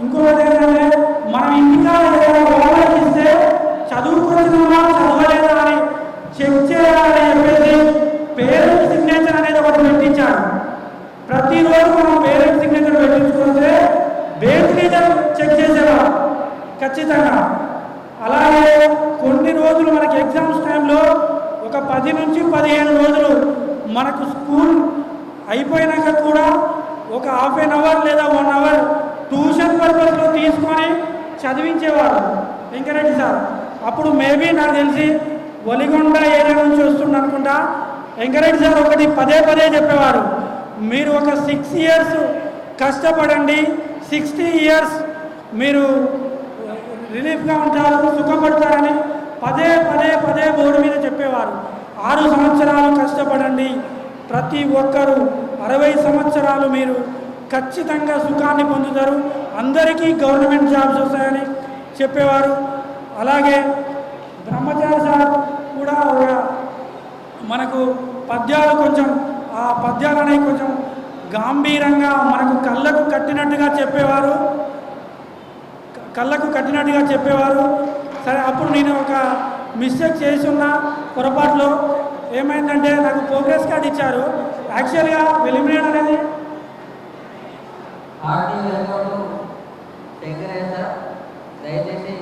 ఇంకొకటి ఏంటంటే మనం ఇంటికాడ ఏదైనా హోంవర్క్ ఇస్తే చదువుకుంటున్నామా చదవలేదా అని చెక్ చేయాలని చెప్పేసి పేరెంట్ సిగ్నేచర్ అనేది ఒకటి పెట్టించాడు. ప్రతిరోజు మనం పేరెంట్ సిగ్నేచర్ పెట్టించుకుంటే బెంచ్ లీడర్ చెక్ చేసేవాడు ఖచ్చితంగా. అలాగే కొన్ని రోజులు మనకి ఎగ్జామ్స్ టైంలో ఒక 10 నుంచి 15 రోజులు మనకు స్కూల్ అయిపోయినాక కూడా ఒక ½ an hour లేదా 1 hour ట్యూషన్ పర్పస్లో తీసుకొని చదివించేవాడు వెంకరెడ్డి సార్. అప్పుడు మేబీ నాకు తెలిసి ఒలిగొండ ఏరియా నుంచి వస్తుంది అనుకుంటా. వెంకరెడ్డి సార్ ఒకటి పదే చెప్పేవారు, మీరు ఒక 6 years కష్టపడండి, 60 years మీరు రిలీఫ్గా ఉంటారు, సుఖపడతారని పదే బోర్డు మీద చెప్పేవారు. 6 సంవత్సరాలు కష్టపడండి, ప్రతి ఒక్కరూ 60 సంవత్సరాలు మీరు ఖచ్చితంగా సుఖాన్ని పొందుతారు, అందరికీ గవర్నమెంట్ జాబ్స్ వస్తాయని చెప్పేవారు. అలాగే బ్రహ్మచారి సార్ కూడా మనకు పద్యాలు కొంచెం ఆ పద్యాలని కొంచెం గాంభీరంగా మనకు కళ్ళకు కట్టినట్టుగా చెప్పేవారు. సరే, అప్పుడు నేను ఒక మిస్టేక్ చేసి ఉన్నా పొరపాటులో. ఏమైందంటే నాకు ప్రోగ్రెస్ కార్డ్ ఇచ్చారు. యాక్చువల్గా వెలిమినేట్ అనేది దయచేసి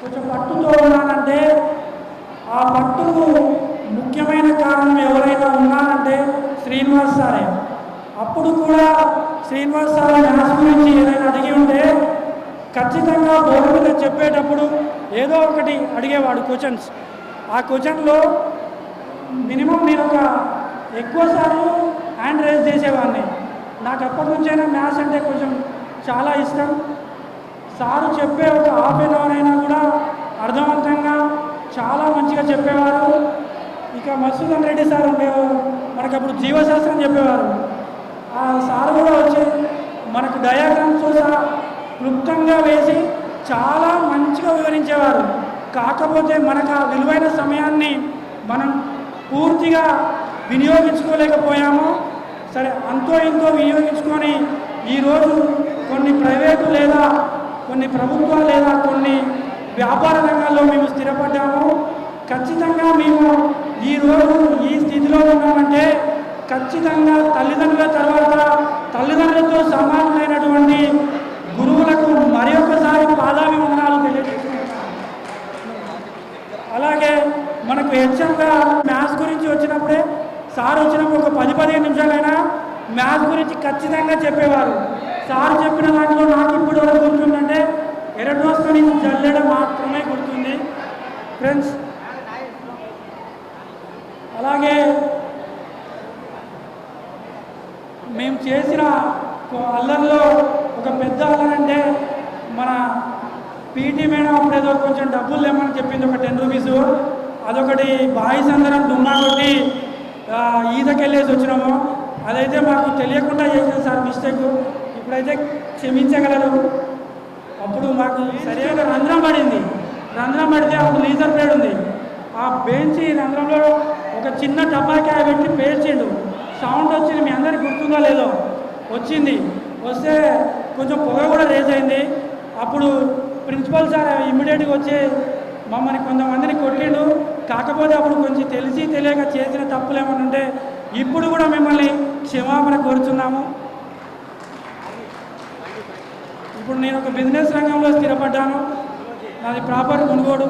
కొంచెం పట్టుతో ఉన్నానంటే ఆ పట్టుకు ముఖ్యమైన కారణం ఎవరైనా ఉన్నారంటే శ్రీనివాస్ సారే. అప్పుడు కూడా శ్రీనివాస్ సార్ మ్యాథ్స్ గురించి ఏదైనా అడిగి ఉంటే ఖచ్చితంగా బోర్డు మీద చెప్పేటప్పుడు ఏదో ఒకటి అడిగేవాడు క్వశ్చన్స్. ఆ క్వశ్చన్లో మినిమం నేను ఒక ఎక్కువసార్లు హ్యాండ్ రైజ్ చేసేవాడిని. నాకు అప్పటి నుంచైనా మ్యాథ్స్ అంటే కొంచెం చాలా ఇష్టం. సారు చెప్పే ఒక ½ an hour అయినా కూడా అర్థవంతంగా చాలా మంచిగా చెప్పేవారు. ఇంకా మధుసూదన్ రెడ్డి సార్ మనకు అప్పుడు జీవశాస్త్రం చెప్పేవారు. ఆ సార్ కూడా వచ్చి మనకు డయాగ్రామ్స్తో సహా క్లుప్తంగా వేసి చాలా మంచిగా వివరించేవారు. కాకపోతే మనకు ఆ విలువైన సమయాన్ని మనం పూర్తిగా వినియోగించుకోలేకపోయాము. సరే, అంతో ఇంతో వినియోగించుకొని ఈరోజు కొన్ని ప్రైవేటు లేదా కొన్ని ప్రభుత్వ లేదా కొన్ని వ్యాపార రంగాల్లో మేము స్థిరపడ్డాము. ఖచ్చితంగా మేము ఈరోజు ఈ స్థితిలో ఉన్నామంటే ఖచ్చితంగా తల్లిదండ్రుల తర్వాత తల్లిదండ్రులతో సమానమైనటువంటి గురువులకు మరి ఒకసారి పాదాభివందనాలు తెలియజేస్తున్నాను. అలాగే మనకు హెచ్ఎంగా మ్యాథ్స్ గురించి వచ్చినప్పుడే సార్ వచ్చినప్పుడు ఒక 10-15 నిమిషాలైనా మ్యాథ్స్ గురించి ఖచ్చితంగా చెప్పేవారు. సార్ చెప్పిన దాంట్లో నాకు ఇప్పుడు వరకు గుర్తుందంటే ఎరడోస్కొని జల్లెడ మాత్రమే గుర్తుంది ఫ్రెండ్స్. అలాగే మేము చేసిన అల్లర్లో ఒక పెద్ద అల్లరంటే మన పీటీ మేడం అప్పుడేదో కొంచెం డబ్బులు లేమని చెప్పింది, ఒక 10 రూపీస్. అదొకటి బాయ్స్ అందరం దుమ్మా కొట్టి ఈదకెళ్ళేసి వచ్చినాము. అదైతే మాకు తెలియకుండా చేసింది సార్ మిస్టేక్. ఇప్పుడైతే క్షమించగలరు. అప్పుడు మాకు సరైన రంధ్రం పడింది. రంధ్రం పడితే అప్పుడు లీజర్ ప్లేడ్ ఉంది. ఆ బెంచి రంధ్రంలో ఒక చిన్న టపాకాయ పెట్టి పేల్చిండు. సౌండ్ వచ్చింది, మీ అందరికి గుర్తుందో లేదో, వచ్చింది. వస్తే కొంచెం పొగ కూడా రేజ్ అయింది. అప్పుడు ప్రిన్సిపల్ సార్ ఇమ్మీడియట్గా వచ్చి మమ్మల్ని కొంతమందిని కొట్టిండు. కాకపోతే అప్పుడు కొంచెం తెలిసి తెలియక చేసిన తప్పులు ఏమైనా ఉంటే ఇప్పుడు కూడా మిమ్మల్ని క్షమాపణ కోరుతున్నాము. ఇప్పుడు నేను ఒక బిజినెస్ రంగంలో స్థిరపడ్డాను. నాది proper Munugode.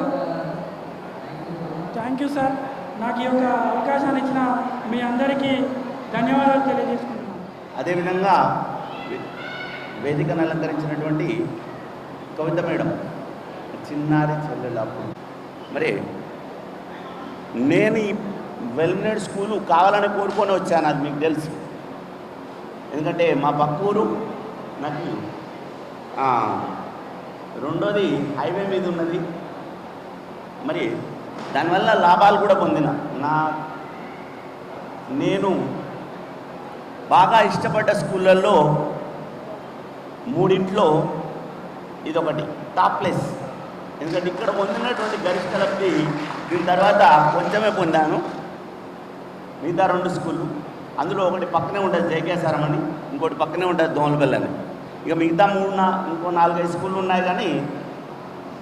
Thank you sir. నాకు ఈ యొక్క అవకాశాన్ని ఇచ్చిన మీ అందరికీ ధన్యవాదాలు తెలియజేసుకుంటున్నాను. అదేవిధంగా వేదికను అలంకరించినటువంటి కవిత మేడం, చిన్నారి చెల్లెళ్ళప్పుడు మరి నేను ఈ వెల్మినేడ్ స్కూలు కావాలని కోరుకొని వచ్చాను, అది మీకు తెలుసు. ఎందుకంటే మా పక్కూరు నాకు రెండోది హైవే మీద ఉన్నది. మరి దానివల్ల లాభాలు కూడా పొందిన నేను బాగా ఇష్టపడ్డ స్కూళ్ళల్లో 3 ఇదొకటి టాప్ ప్లేస్. ఎందుకంటే ఇక్కడ పొందినటువంటి గరిష్ట లబ్ధి దీని తర్వాత కొంచెమే పొందాను. మిగతా 2 స్కూళ్ళు, అందులో ఒకటి పక్కనే ఉంటుంది జేకేఎస్ఆర్ఎం అని, ఇంకోటి పక్కనే ఉంటుంది దోమలబెల్ అని. ఇక మిగతా ఇంకో 4-5 స్కూళ్ళు ఉన్నాయి, కానీ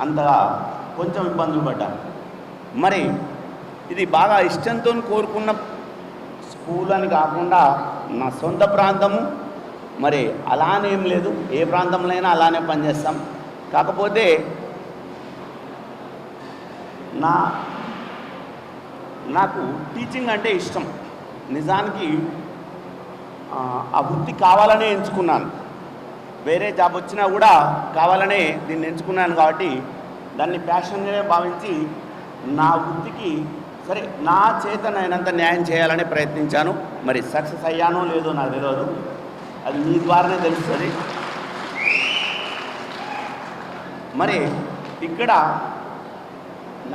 అంత కొంచెం ఇబ్బందులు పడ్డాను. మరి ఇది బాగా ఇష్టంతో కోరుకున్న స్కూల్ అని కాకుండా నా సొంత ప్రాంతము. మరి అలానే ఏం లేదు, ఏ ప్రాంతంలో అయినా అలానే పనిచేస్తాం. కాకపోతే నాకు టీచింగ్ అంటే ఇష్టం. నిజానికి ఆ వృత్తి కావాలనే ఎంచుకున్నాను. వేరే జాబ్ వచ్చినా కూడా కావాలనే దీన్ని ఎంచుకున్నాను. కాబట్టి దాన్ని ప్యాషన్గానే భావించి నా వృత్తికి సరే నా చేతనైనంత న్యాయం చేయాలని ప్రయత్నించాను. మరి సక్సెస్ అయ్యానో లేదో నాకు తెలియదు, అది మీ ద్వారానే తెలుస్తుంది. మరి ఇక్కడ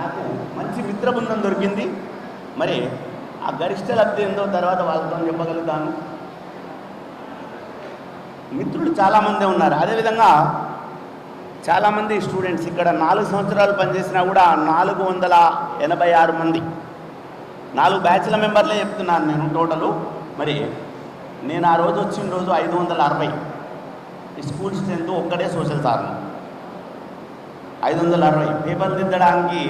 నాకు మంచి మిత్రబృందం దొరికింది. మరి ఆ గరిష్ట లబ్ధి ఏందో తర్వాత వాళ్ళతో చెప్పగలుగుతాను. మిత్రులు చాలామంది ఉన్నారు. అదేవిధంగా చాలామంది స్టూడెంట్స్ ఇక్కడ 4 సంవత్సరాలు పనిచేసినా కూడా 486 మంది, 4 బ్యాచ్ల మెంబర్లే చెప్తున్నాను నేను టోటలు. మరి నేను ఆ రోజు వచ్చిన రోజు 560 ఈ స్కూల్ స్ట్రెంత్ ఒక్కడే సోషల్ సార్ 560. పేపర్లు దిద్దడానికి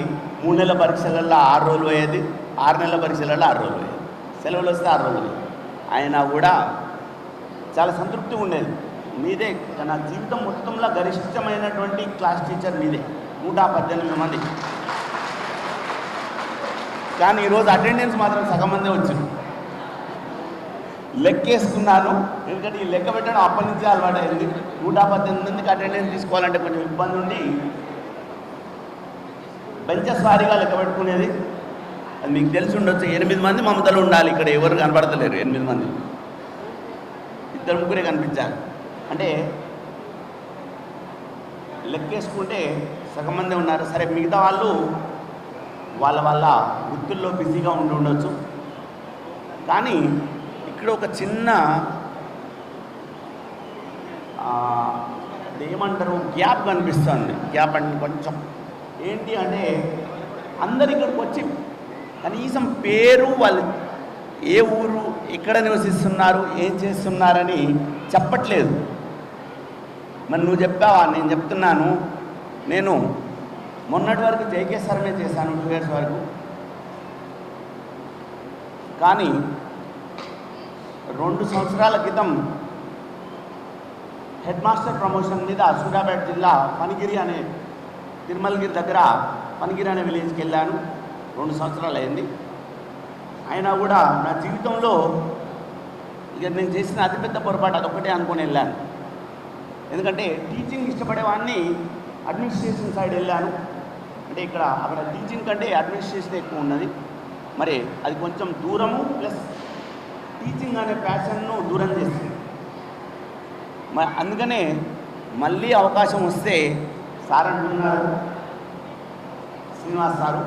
3 నెలల పరీక్షలలో 6 రోజులు పోయేది, 6 నెలల పరీక్షలలో 6 రోజులు పోయేది, సెలవులు వస్తే 6 రోజులు. అయినా కూడా చాలా సంతృప్తిగా ఉండేది. మీదే నా జీవితం మొత్తంలో గరిష్టమైనటువంటి క్లాస్ టీచర్ మీదే, 118 మంది. కానీ ఈరోజు అటెండెన్స్ మాత్రం సగం మందే వచ్చింది. లెక్కేసుకున్నాను, ఎందుకంటే ఈ లెక్క పెట్టడం అప్పటి నుంచి అలవాటు అయింది. 118 మందికి అటెండెన్స్ తీసుకోవాలంటే కొంచెం ఇబ్బంది ఉండి బెంచెస్ వారీగా లెక్క పెట్టుకునేది. అది మీకు తెలిసి ఉండొచ్చు. 8 మంది మమతలు ఉండాలి. ఇక్కడ ఎవరు కనపడతలేరు. 8 మంది, 2-3 కనిపించాలి. అంటే లెక్కేసుకుంటే సగం మంది ఉన్నారు. సరే, మిగతా వాళ్ళు వాళ్ళ వాళ్ళ వృత్తుల్లో బిజీగా ఉండొచ్చు. కానీ ఇక్కడ ఒక చిన్న ఏమంటారు గ్యాప్ కనిపిస్తుంది. గ్యాప్ అంటే కొంచెం ఏంటి అంటే అందరు ఇక్కడికి వచ్చి కనీసం పేరు, వాళ్ళు ఏ ఊరు, ఎక్కడ నివసిస్తున్నారు, ఏం చేస్తున్నారని చెప్పట్లేదు. మరి నువ్వు చెప్పావా? నేను చెప్తున్నాను. నేను మొన్నటి వరకు జేకేఎస్ఆర్నే చేశాను 2 years వరకు. కానీ 2 సంవత్సరాల క్రితం హెడ్ మాస్టర్ ప్రమోషన్ మీద సూర్యాపేట జిల్లా పనిగిరి అనే తిరుమలగిరి దగ్గర పనిగిరి అనే విలేజ్కి వెళ్ళాను. 2 సంవత్సరాలు అయింది. అయినా కూడా నా జీవితంలో ఇక నేను చేసిన అతిపెద్ద పొరపాటు అదొక్కటే అనుకొని వెళ్ళాను. ఎందుకంటే టీచింగ్ ఇష్టపడేవాడిని అడ్మినిస్ట్రేషన్ సైడ్ వెళ్ళాను. అంటే అక్కడ టీచింగ్ కంటే అడ్మినిస్ట్రేషన్ ఎక్కువ ఉన్నది. మరి అది కొంచెం దూరము, ప్లస్ టీచింగ్ అనే ప్యాషన్ను దూరం చేస్తుంది. మరి అందుకనే మళ్ళీ అవకాశం వస్తే సార్ అంటున్నారు, శ్రీనివాస్ సారు,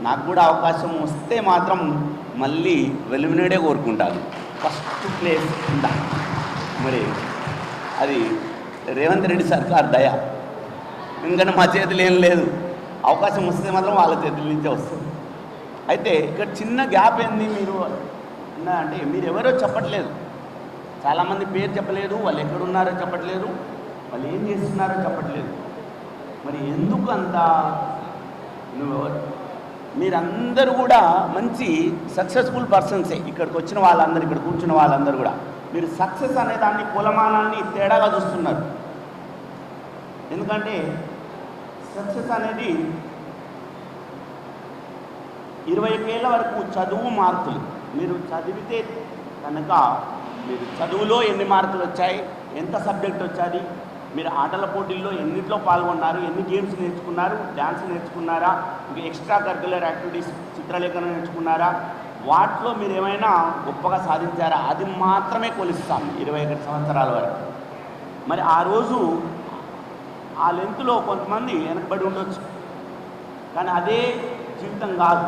నాకు కూడా అవకాశం వస్తే మాత్రం మళ్ళీ వెలుగునేడే కోరుకుంటాను, ఫస్ట్ ప్లేస్ ఉందా. మరి అది రేవంత్ రెడ్డి సర్కార్ దయ. ఎందుకంటే మా చేతులు ఏం లేదు. అవకాశం వస్తే మాత్రం వాళ్ళ చేతుల నుంచే వస్తుంది. అయితే ఇక్కడ చిన్న గ్యాప్ ఏంది మీరు అంటే మీరు ఎవరో చెప్పట్లేదు. చాలామంది పేరు చెప్పలేదు, వాళ్ళు ఎక్కడున్నారో చెప్పట్లేదు, వాళ్ళు ఏం చేస్తున్నారో చెప్పట్లేదు. మరి ఎందుకు అంత? మీరందరూ కూడా మంచి సక్సెస్ఫుల్ పర్సన్సే. ఇక్కడికి వచ్చిన వాళ్ళందరూ, ఇక్కడ కూర్చున్న వాళ్ళందరూ కూడా మీరు సక్సెస్ అనే దాన్ని, కులమానాన్ని తేడాగా చూస్తున్నారు. ఎందుకంటే సక్సెస్ అనేది 21 ఏళ్ళ వరకు చదువు మార్కులు. మీరు చదివితే కనుక మీరు చదువులో ఎన్ని మార్కులు వచ్చాయి, ఎంత సబ్జెక్ట్ వచ్చాది, మీరు ఆటల పోటీల్లో ఎన్నిట్లో పాల్గొన్నారు, ఎన్ని గేమ్స్ నేర్చుకున్నారు, డ్యాన్స్ నేర్చుకున్నారా, ఇంకా ఎక్స్ట్రా కరిక్యులర్ యాక్టివిటీస్, చిత్రలేఖనం నేర్చుకున్నారా, వాటిలో మీరు ఏమైనా గొప్పగా సాధించారా, అది మాత్రమే కొలుస్తాం 21 సంవత్సరాల వరకు. మరి ఆ రోజు ఆ లెంత్లో కొంతమంది వెనకబడి ఉండొచ్చు, కానీ అదే జీవితం కాదు.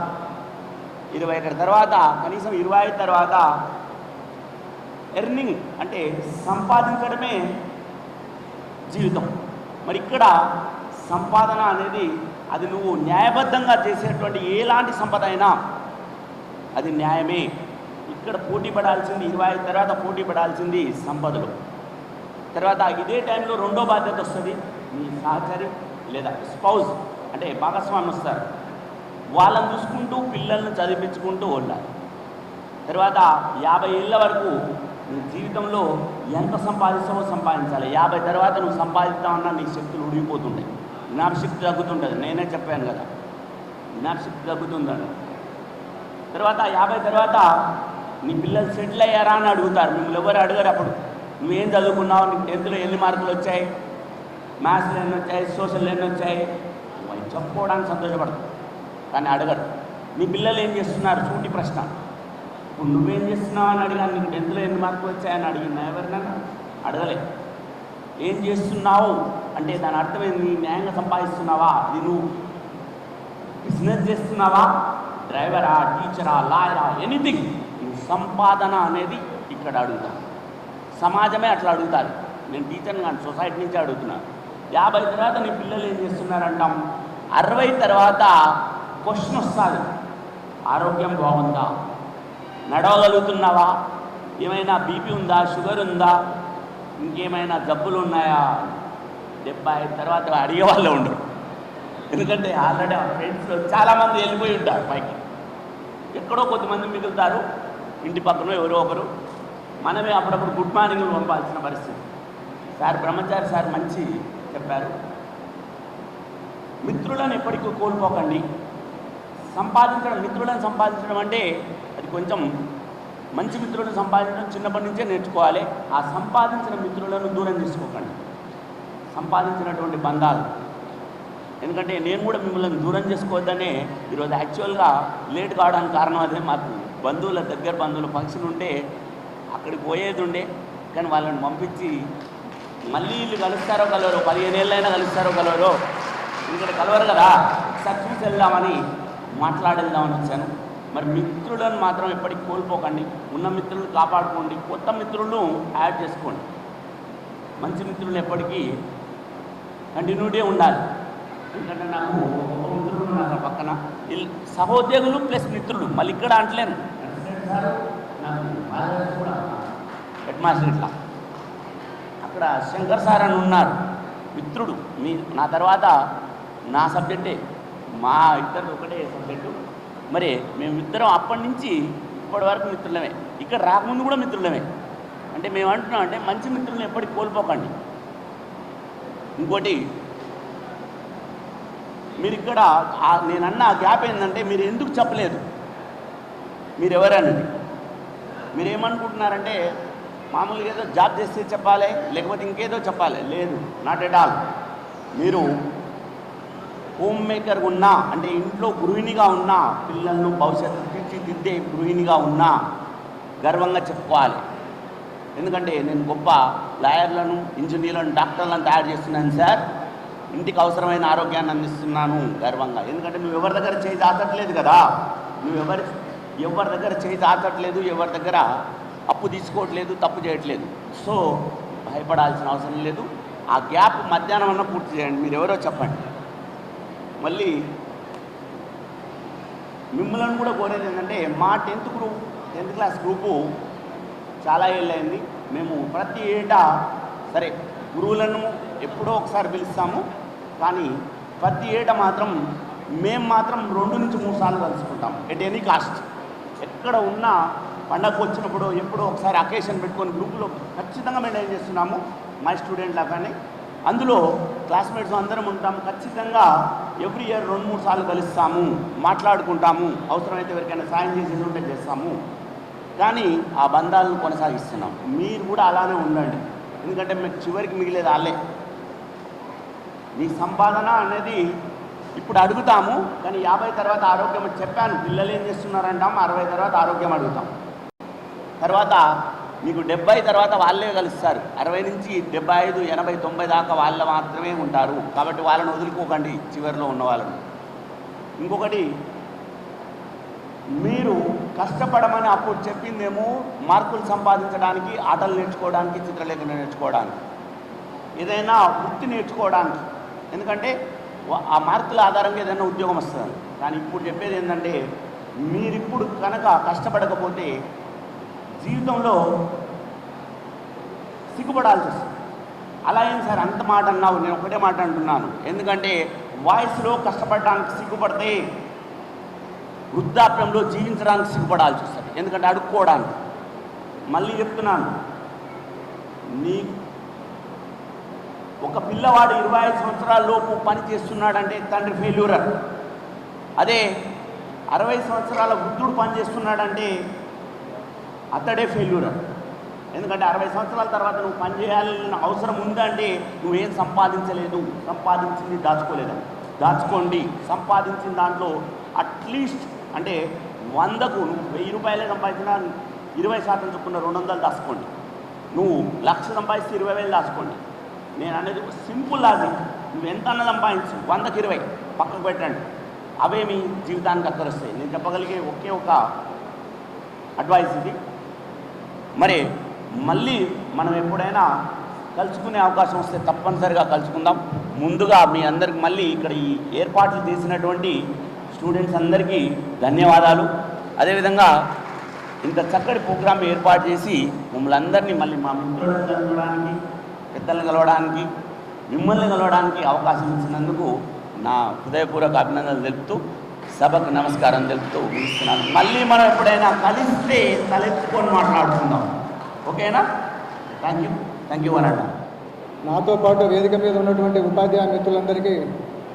21 తర్వాత, కనీసం 25 తర్వాత ఎర్నింగ్ అంటే సంపాదించడమే జీవితం. మరి ఇక్కడ సంపాదన అనేది అది నువ్వు న్యాయబద్ధంగా చేసేటువంటి ఎలాంటి సంపద అయినా అది న్యాయమే. ఇక్కడ పోటీ పడాల్సింది 25 తర్వాత పోటీ పడాల్సింది సంపదలు. తర్వాత ఇదే టైంలో రెండో బాధ్యత వస్తుంది, మీ సహచరి లేదా స్పౌజ్ అంటే భాగస్వామి వస్తారు. వాళ్ళని చూసుకుంటూ పిల్లల్ని చదివించుకుంటూ ఉండాలి. తర్వాత 50 ఏళ్ళ వరకు నీ జీవితంలో ఎంత సంపాదిస్తావో సంపాదించాలి. 50 తర్వాత నువ్వు సంపాదిస్తావన్నా నీ శక్తులు ఉడిగిపోతుంటాయి, జ్ఞాపశక్తి తగ్గుతుంటుంది. నేనే చెప్పాను కదా, జ్ఞాపశక్తి తగ్గుతుందని. తర్వాత 50 తర్వాత నీ పిల్లలు సెటిల్ అయ్యారా అని అడుగుతారు. మిమ్మల్ని ఎవరు అడగరు. అప్పుడు నువ్వేం చదువుకున్నావు, నీకు 10th ఎన్ని మార్కులు వచ్చాయి, మ్యాథ్స్లో ఎన్ని వచ్చాయి, సోషల్లో ఎన్ని వచ్చాయి, అవి చెప్పుకోవడానికి సంతోషపడతావు, కానీ అడగరు. నీ పిల్లలు ఏం చేస్తున్నారు, సూటి ప్రశ్న. ఇప్పుడు నువ్వేం చేస్తున్నావు అని అడిగాను, నీకు 10th ఎన్ని మార్కులు వచ్చాయని అడిగినా ఎవరినైనా అడగలే. ఏం చేస్తున్నావు అంటే దాని అర్థం ఏంది, న్యాయంగా సంపాదిస్తున్నావా, ఇది నువ్వు బిజినెస్ చేస్తున్నావా, డ్రైవరా, టీచరా, లాయరా, ఎనీథింగ్. నువ్వు సంపాదన అనేది ఇక్కడ అడుగుతాను. సమాజమే అట్లా అడుగుతారు. నేను టీచర్ని కానీ సొసైటీ నుంచి అడుగుతున్నాను. 50 తర్వాత నీ పిల్లలు ఏం చేస్తున్నారంటాం. 60 తర్వాత క్వశ్చన్ వస్తుంది, ఆరోగ్యం బాగుందా, నడవగలుగుతున్నావా, ఏమైనా బీపీ ఉందా, షుగర్ ఉందా, ఇంకేమైనా జబ్బులు ఉన్నాయా. 70 తర్వాత అడిగే వాళ్ళే ఉండరు. ఎందుకంటే ఆల్రెడీ ఆ ఫ్రెండ్స్లో చాలామంది వెళ్ళిపోయి ఉంటారు పైకి. ఎక్కడో కొద్దిమంది మిగులుతారు, ఇంటి పక్కన ఎవరో ఒకరు. మనమే అప్పుడప్పుడు గుడ్ మార్నింగ్లు పంపాల్సిన పరిస్థితి. సార్ బ్రహ్మచారి సార్ మంచి చెప్పారు, మిత్రులను ఎప్పటికీ కోల్పోకండి. మిత్రులను సంపాదించడం అంటే అది కొంచెం మంచి మిత్రులను సంపాదించడం చిన్నప్పటి నుంచే నేర్చుకోవాలి. ఆ సంపాదించిన మిత్రులను దూరం చేసుకోకండి, సంపాదించినటువంటి బంధాలు. ఎందుకంటే నేను కూడా మిమ్మల్ని దూరం చేసుకోవద్దనే ఈరోజు యాక్చువల్గా లేట్ కావడానికి కారణం అదే. మాకు దగ్గర బంధువుల ఫంక్షన్ ఉంటే అక్కడికి పోయేది ఉండే, కానీ వాళ్ళని పంపించి మళ్ళీ వీళ్ళు కలుస్తారో కలవరో, 15 ఏళ్ళైనా కలుస్తారో కలవరో, ఎందుకంటే కలవరు కదా, ఒకసారి చూసి వెళ్దామని మాట్లాడేద్దామని వచ్చాను. మరి మిత్రులను మాత్రం ఎప్పటికీ కోల్పోకండి. ఉన్న మిత్రులను కాపాడుకోండి, కొత్త మిత్రులను యాడ్ చేసుకోండి. మంచి మిత్రులు ఎప్పటికీ కంటిన్యూటీ ఉండాలి. ఎందుకంటే నాకు ఒక మిత్రులు ఉన్నారు పక్కన, సహోద్యోగులు ప్లస్ మిత్రులు. మళ్ళీ ఇక్కడ అంటలేను, నాకు కూడా హెడ్ మాస్టర్ ఇట్లా అక్కడ శంకర్ సార్ అని ఉన్నారు, మిత్రుడు. నా తర్వాత నా సబ్జెక్టే, మా ఇద్దరు ఒకటే సబ్జెక్టు. మరి మేమిద్దరం అప్పటి నుంచి ఇప్పటి వరకు మిత్రులమే, ఇక్కడ రాకముందు కూడా మిత్రులమే. అంటే మేము అంటున్నాం అంటే మంచి మిత్రులను ఎప్పటికీ కోల్పోకండి. ఇంకోటి, మీరు ఇక్కడ నేనన్న గ్యాప్ ఏంటంటే మీరు ఎందుకు చెప్పలేదు, మీరు ఎవరన్నది. మీరేమనుకుంటున్నారంటే మామూలుగా ఏదో జాబ్ చేస్తే చెప్పాలి, లేకపోతే ఇంకేదో చెప్పాలి. లేదు, నాట్ ఎట్ ఆల్. మీరు హోమ్ మేకర్గా ఉన్నా, అంటే ఇంట్లో గృహిణిగా ఉన్నా, పిల్లలను భవిష్యత్తు తీర్చిదిద్దే గృహిణిగా ఉన్నా గర్వంగా చెప్పుకోవాలి. ఎందుకంటే నేను గొప్ప లాయర్లను, ఇంజనీర్లను, డాక్టర్లను తయారు చేస్తున్నాను సార్, ఇంటికి అవసరమైన ఆరోగ్యాన్ని అందిస్తున్నాను గర్వంగా. ఎందుకంటే నువ్వు ఎవరి దగ్గర చేయి దాచట్లేదు కదా, నువ్వు ఎవరి దగ్గర చేయి దాచట్లేదు, ఎవరి దగ్గర అప్పు తీసుకోవట్లేదు, తప్పు చేయట్లేదు. సో భయపడాల్సిన అవసరం లేదు. ఆ గ్యాప్ మధ్యాహ్నం అన్న పూర్తి చేయండి. మీరు ఎవరో చెప్పండి. మళ్ళీ మిమ్మల్ని కూడా కోరేది ఏంటంటే, మా 10th క్లాస్ గ్రూపు చాలా ఏళ్ళైంది. మేము ప్రతి ఏటా సరే గురువులను ఎప్పుడో ఒకసారి పిలుస్తాము, కానీ ప్రతి ఏటా మాత్రం మేము మాత్రం 2 నుంచి 3 సార్లు కలుసుకుంటాం. At any cost. ఎక్కడ ఉన్నా పండగకు వచ్చినప్పుడు ఎప్పుడో ఒకసారి అకేషన్ పెట్టుకొని గ్రూపులో ఖచ్చితంగా మెయింటైన్ చేస్తున్నాము. మై స్టూడెంట్ లాగానే అందులో క్లాస్మేట్స్ అందరం ఉంటాము. ఖచ్చితంగా ఎవ్రీ ఇయర్ 2-3 సార్లు కలుస్తాము, మాట్లాడుకుంటాము, అవసరమైతే ఎవరికైనా సాయం చేసేది ఉంటే చేస్తాము. కానీ ఆ బంధాలను కొనసాగిస్తున్నాం. మీరు కూడా అలానే ఉండండి. ఎందుకంటే మీకు చివరికి మిగిలేదు వాళ్ళే. మీ సంపాదన అనేది ఇప్పుడు అడుగుతాము, కానీ 50 తర్వాత ఆరోగ్యం చెప్పాను. పిల్లలు ఏం చేస్తున్నారంటాం, 60 తర్వాత ఆరోగ్యం అడుగుతాం. తర్వాత మీకు 70 తర్వాత వాళ్ళే కలుస్తారు. 60 నుంచి 75, 80, 90 దాకా వాళ్ళు మాత్రమే ఉంటారు. కాబట్టి వాళ్ళని వదులుకోకండి, చివరిలో ఉన్న వాళ్ళని. ఇంకొకటి, మీరు కష్టపడమని అప్పుడు చెప్పిందేమో మార్కులు సంపాదించడానికి, ఆటలు నేర్చుకోవడానికి, చిత్రలేఖన నేర్చుకోవడానికి, ఏదైనా వృత్తి నేర్చుకోవడానికి. ఎందుకంటే ఆ మార్కుల ఆధారంగా ఏదైనా ఉద్యోగం వస్తుంది. కానీ ఇప్పుడు చెప్పేది ఏంటంటే, మీరిప్పుడు కనుక కష్టపడకపోతే జీవితంలో సిగ్గుపడాల్సి వస్తుంది. అలా ఏం సార్ అంత మాట అన్నావు? నేను ఒకటే మాట అంటున్నాను. ఎందుకంటే వాయిస్లో కష్టపడడానికి సిగ్గుపడితే వృద్ధాప్యంలో జీవించడానికి సిగ్గుపడాల్సి వస్తుంది. ఎందుకంటే అడుక్కోవడానికి. మళ్ళీ చెప్తున్నాను, ఒక పిల్లవాడు 25 సంవత్సరాల లోపు పని చేస్తున్నాడంటే తండ్రి ఫెయిల్యూరర్. అదే 60 సంవత్సరాల వృద్ధుడు పని చేస్తున్నాడంటే అతడే ఫెయిల్యూరర్. ఎందుకంటే 60 సంవత్సరాల తర్వాత నువ్వు పని చేయాలన్న అవసరం ఉందంటే నువ్వేం సంపాదించలేదు, సంపాదించింది దాచుకోలేదని. దాచుకోండి. సంపాదించిన దాంట్లో అట్లీస్ట్ అంటే 100కు నువ్వు 1000 రూపాయలే సంపాదించినా 20% చొప్పున 200 దాచుకోండి. నువ్వు 1,00,000 సంపాదిస్తే 20,000 దాచుకోండి. నేను అనేది సింపుల్ లాజిక్. నువ్వు ఎంత అన్న సంపాదించు, 100కి 20 పక్కకు పెట్టండి. అవే మీ జీవితానికి అక్కరొస్తాయి. నేను చెప్పగలిగే ఒకే ఒక అడ్వైస్ ఇది. మరి మళ్ళీ మనం ఎప్పుడైనా కలుసుకునే అవకాశం వస్తే తప్పనిసరిగా కలుసుకుందాం. ముందుగా మీ అందరికి మళ్ళీ ఇక్కడ ఈ ఏర్పాట్లు చేసినటువంటి స్టూడెంట్స్ అందరికీ ధన్యవాదాలు. అదేవిధంగా ఇంత చక్కటి ప్రోగ్రాం ఏర్పాటు చేసి మమ్మల్ని అందరినీ మళ్ళీ మా మిత్రులను కలవడానికి, పెద్దలను కలవడానికి, మిమ్మల్ని కలవడానికి అవకాశం ఇచ్చినందుకు నా హృదయపూర్వక అభినందనలు తెలుపుతూ సభకు నమస్కారం తెలుపుతూ ముగిస్తున్నాను. మళ్ళీ మనం ఎప్పుడైనా కలిస్తే తలెత్తుకొని మాట్లాడుకుందాం. ఓకేనా? థ్యాంక్ యూ అనండి. నాతో పాటు వేదిక మీద ఉన్నటువంటి ఉపాధ్యాయ మిత్రులందరికీ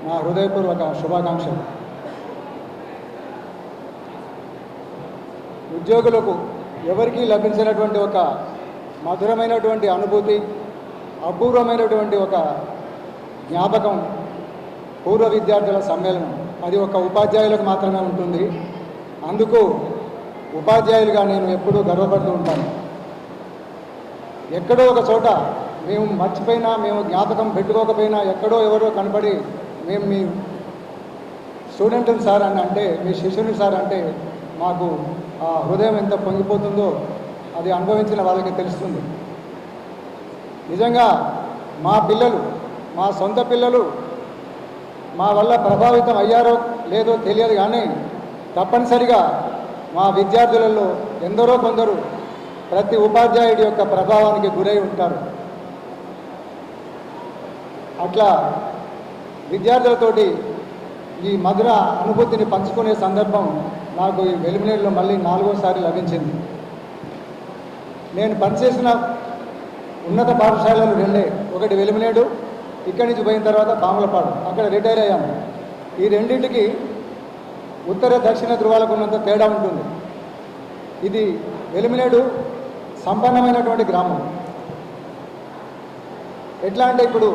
నా హృదయపూర్వక శుభాకాంక్షలు. ఉద్యోగులకు ఎవరికీ లభించినటువంటి ఒక మధురమైనటువంటి అనుభూతి, అపూర్వమైనటువంటి ఒక జ్ఞాపకం పూర్వ విద్యార్థుల సమ్మేళనం. అది ఒక ఉపాధ్యాయులకు మాత్రమే ఉంటుంది. అందుకు ఉపాధ్యాయులుగా నేను ఎప్పుడూ గర్వపడుతూ ఉంటాను. ఎక్కడో ఒక చోట మేము మర్చిపోయినా, మేము జ్ఞాపకం పెట్టుకోకపోయినా ఎక్కడో ఎవరో కనపడి మేము మీ స్టూడెంట్ని సార్ అని అంటే, మీ శిష్యుని సార్ అంటే మాకు ఆ హృదయం ఎంత పొంగిపోతుందో అది అనుభవించిన వాళ్ళకి తెలుస్తుంది. నిజంగా మా పిల్లలు, మా సొంత పిల్లలు మా వల్ల ప్రభావితం అయ్యారో లేదో తెలియదు, కానీ తప్పనిసరిగా మా విద్యార్థులలో ఎందరో కొందరు ప్రతి ఉపాధ్యాయుడి యొక్క ప్రభావానికి గురై ఉంటారు. అట్లా విద్యార్థులతోటి ఈ మధుర అనుభూతిని పంచుకునే సందర్భం నాకు ఈ వెలుగునేరులో మళ్ళీ 4వసారి లభించింది. నేను పనిచేసిన ఉన్నత పాఠశాలలు 2, ఒకటి వెలుగునేడు, ఇక్కడి నుంచి పోయిన తర్వాత పాములపాడు, అక్కడ రిటైర్ అయ్యాము. ఈ రెండింటికి ఉత్తర దక్షిణ ధృవాలకు ఉన్నంత తేడా ఉంటుంది. ఇది వెలుగునేడు సంపన్నమైనటువంటి గ్రామం. ఎట్లా అంటే ఇప్పుడు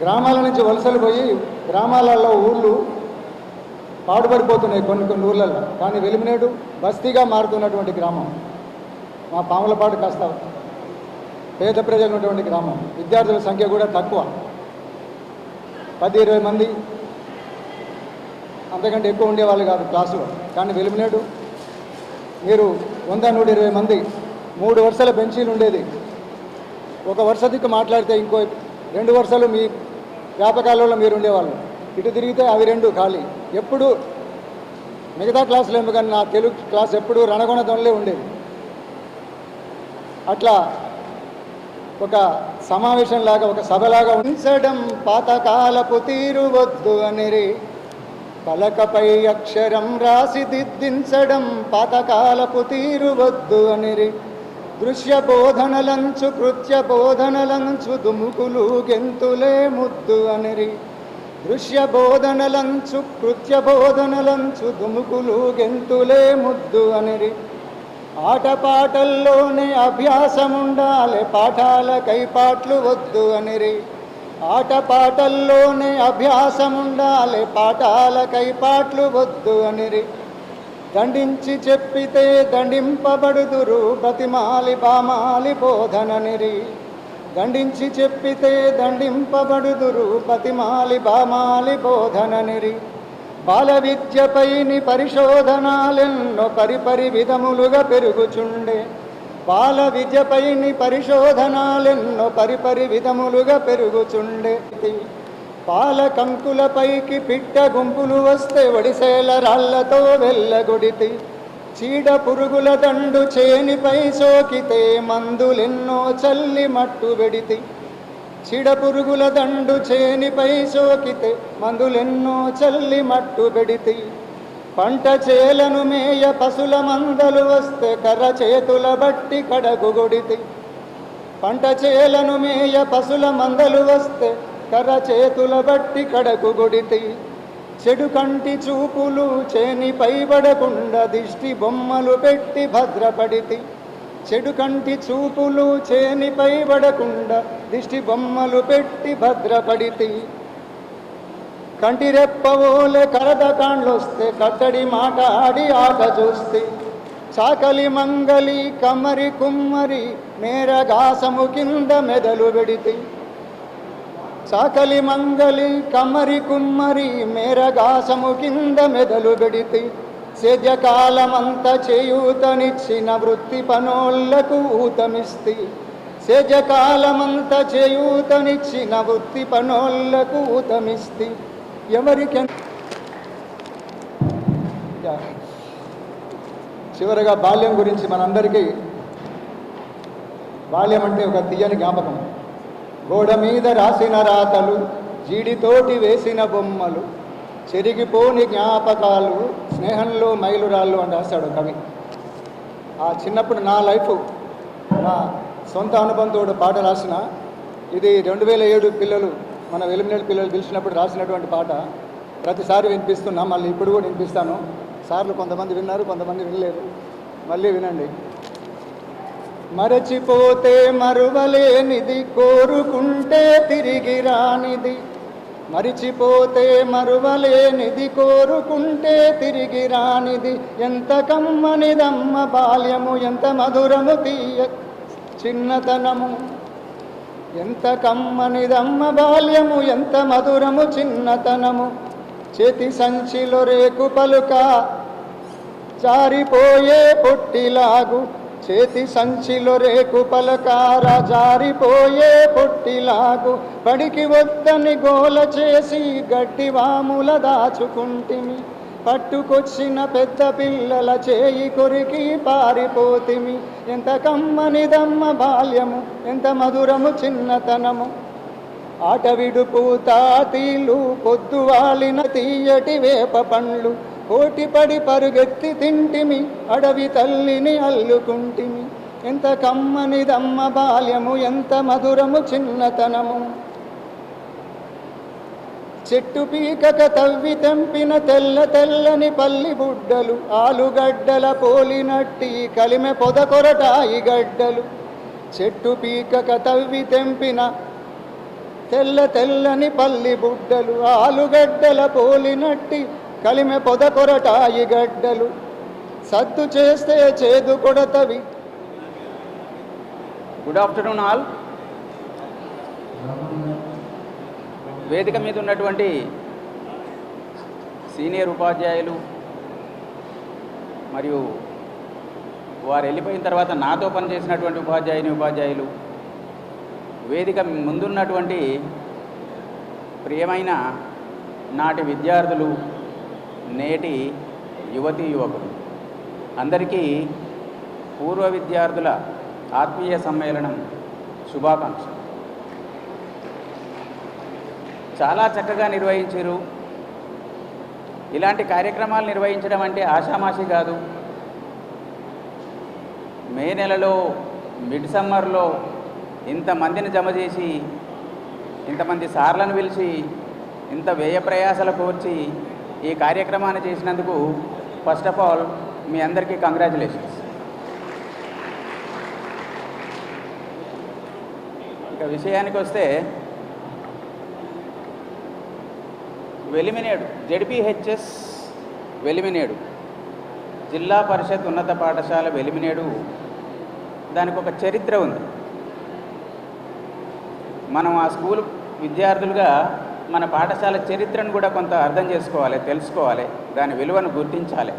గ్రామాల నుంచి వలసలు పోయి గ్రామాలలో ఊళ్ళు పాడుపడిపోతున్నాయి కొన్ని ఊర్లలో, కానీ వెలుగునేడు బస్తీగా మారుతున్నటువంటి గ్రామం. మా పాములపాడు కాస్త పేద ప్రజలు ఉన్నటువంటి గ్రామం. విద్యార్థుల సంఖ్య కూడా తక్కువ, 10-20 మంది, అంతకంటే ఎక్కువ ఉండేవాళ్ళు కాదు క్లాసులో. కానీ వెలుగునేడు మీరు 100-120 మంది, 3 వరుసల బెంచీలు ఉండేది. ఒక వరుస దిక్కు మాట్లాడితే ఇంకో 2 వరుసలు మీ వ్యాపకాలలో మీరు ఉండేవాళ్ళు. ఇటు తిరిగితే అవి 2 ఖాళీ. ఎప్పుడు మిగతా క్లాసులు ఏమో కానీ నా తెలుగు క్లాస్ ఎప్పుడు రణగొణ దొనలే ఉండేది. అట్లా ఒక సమావేశంలాగా, ఒక సభలాగా ఉంచడం పాతకాలపు తీరు వద్దు అనిరి, పలకపై అక్షరం రాసి దిద్దించడం పాతకాలపు తీరు వద్దు అనిరి, దృశ్య బోధనలంచు కృత్య బోధనలంచు దుముకులు గెంతులే ముద్దు అనిరి, దృశ్య బోధనలంచు కృత్య బోధనలంచు దుముకులు గెంతులే ముద్దు అనిరి, ఆటపాటల్లోనే అభ్యాసముండాలి పాఠాలకై పాటలు వద్దు అనిరి, ఆటపాటల్లోనే అభ్యాసముండాలి పాఠాలకై పాటలు వద్దు అనిరి, దండించి చెప్పితే దండింపబడుదురు బతిమాలి బామాలి బోధననిరి, దండించి చెప్పితే దండింపబడుదురు బతిమాలి బామాలి బోధననిరి, బాల విద్యపైని పరిశోధనాలెన్నో పరిపరి విధములుగా పెరుగుచుండే, బాల విద్యపైని పరిశోధనాలెన్నో పరిపరి విధములుగా పెరుగుచుండే, పాల కంకులపైకి పిట్ట గుంపులు వస్తే ఒడిసేల రాళ్లతో వెళ్ళగొడితి, చీడ పురుగుల దండు చేనిపై సోకితే మందులెన్నో చల్లి మట్టు వెడితి, చీడ పురుగుల దండు చేనిపై సోకితే మందులెన్నో చల్లి మట్టు పెడితి, పంట చేలను మేయ పశుల మందలు వస్తే కర్ర చేతుల బట్టి కడగు గొడితి, పంట చేలను మేయ పశుల మందలు వస్తే కర్ర చేతుల బట్టి కడకు గొడితి, చెడు కంటి చూపులు చేనిపై పడకుండా దిష్టి బొమ్మలు పెట్టి భద్రపడితి, చెడు కంటి చూపులు చేనిపై పడకుండా దిష్టి బొమ్మలు పెట్టి భద్రపడితి, కంటి రెప్పవోలే కరద కాండ్లొస్తే కట్టడి మాట ఆడి ఆట చూస్తే, చాకలి మంగలి కమ్మరి కుమ్మరి మేరగాసము కింద మెదలు పెడితి, చాకలి మంగలి కమ్మరి కుమ్మరి మేరగాసము కింద మెదలు పెడితి, సేద్యకాలమంతా చేయూతనిచ్చిన వృత్తి పనోళ్లకు ఊతమిస్తి, సేద్యకాలమంతా చేయూతనిచ్చిన వృత్తి పనోళ్లకు ఊతమిస్తి, ఎవరికి చివరగా బాల్యం గురించి మనందరికీ, బాల్యం అంటే ఒక తీయని జ్ఞాపకం. గోడ మీద రాసిన రాతలు, జీడితోటి వేసిన బొమ్మలు, చెరిగిపోని జ్ఞాపకాలు, స్నేహంలో మైలురాళ్ళు అని రాశాడు కవి. ఆ చిన్నప్పుడు నా లైఫ్, నా సొంత అనుబంధుడు పాట రాసిన, ఇది 2007 పిల్లలు, మన వెలుగునేడు పిల్లలు పిలిచినప్పుడు రాసినటువంటి పాట. ప్రతిసారి వినిపిస్తున్నా, మళ్ళీ ఇప్పుడు కూడా వినిపిస్తాను. సార్లు కొంతమంది విన్నారు, కొంతమంది వినలేరు, మళ్ళీ వినండి. మరచిపోతే మరువలేనిది, కోరుకుంటే తిరిగి రానిది, మరిచిపోతే మరువలేనిది, కోరుకుంటే తిరిగి రానిది, ఎంత కమ్మనిదమ్మ బాల్యము, ఎంత మధురము తీయ చిన్నతనము, ఎంత కమ్మనిదమ్మ బాల్యము, ఎంత మధురము చిన్నతనము, చేతి సంచిలో రేకు పలుక జారిపోయే పొట్టిలాగు, చేతి సంచిలో రేకు పలకార జారిపోయే పొట్టిలాగు, బడికి వద్దని గోల చేసి గడ్డి వాముల దాచుకుంటిమి, పట్టుకొచ్చిన పెద్ద పిల్లల చేయి కొరికి పారిపోతిమి. ఎంత కమ్మనిదమ్మ బాల్యము, ఎంత మధురము చిన్నతనము, ఆట విడుపు తాతీలు పొద్దువాలిన తీయటి వేప పండ్లు, పోటీపడి పరుగెత్తి తింటిమి, అడవి తల్లిని అల్లుకుంటిమి. ఎంత కమ్మనిదమ్మ బాల్యము, ఎంత మధురము చిన్నతనము. చెట్టు పీకక తవ్వి తెంపిన తెల్ల తెల్లని పల్లి బుడ్డలు, ఆలుగడ్డల పోలినట్టి కలిమె పొద కొరటాయి గడ్డలు. చెట్టు పీకక తవ్వి తెంపిన తెల్ల తెల్లని పల్లి బుడ్డలు, ఆలుగడ్డల పోలినట్టి కలిమె పొద కొరటాయి గడ్డలు. సద్దు చేస్తే చేదు కొడతవి. Good afternoon all. వేదిక మీద ఉన్నటువంటి సీనియర్ ఉపాధ్యాయులు మరియు వారు వెళ్ళిపోయిన తర్వాత నాతో పనిచేసినటువంటి ఉపాధ్యాయులు, వేదిక ముందున్నటువంటి ప్రియమైన నాటి విద్యార్థులు, నేటి యువతీ యువకులు అందరికీ పూర్వ విద్యార్థుల ఆత్మీయ సమ్మేళనం శుభాకాంక్షలు. చాలా చక్కగా నిర్వహించారు. ఇలాంటి కార్యక్రమాలు నిర్వహించడం అంటే ఆషామాషి కాదు. మే నెలలో మిడ్ సమ్మర్లో ఇంతమందిని జమ చేసి, ఇంతమంది సార్లను పిలిచి, ఇంత వ్యయ ప్రయాసాలు కోర్చి ఈ కార్యక్రమాన్ని చేసినందుకు ఫస్ట్ ఆఫ్ ఆల్ మీ అందరికీ కంగ్రాచులేషన్స్. ఇక విషయానికి వస్తే, వెలిమినేడు జెడ్పీహెచ్ఎస్ వెలిమినేడు జిల్లా పరిషత్ ఉన్నత పాఠశాల వెలిమినేడు, దానికి ఒక చరిత్ర ఉంది. మనం ఆ స్కూల్ విద్యార్థులుగా మన పాఠశాల చరిత్రను కూడా కొంత అర్థం చేసుకోవాలి, తెలుసుకోవాలి, దాని విలువను గుర్తించాలి.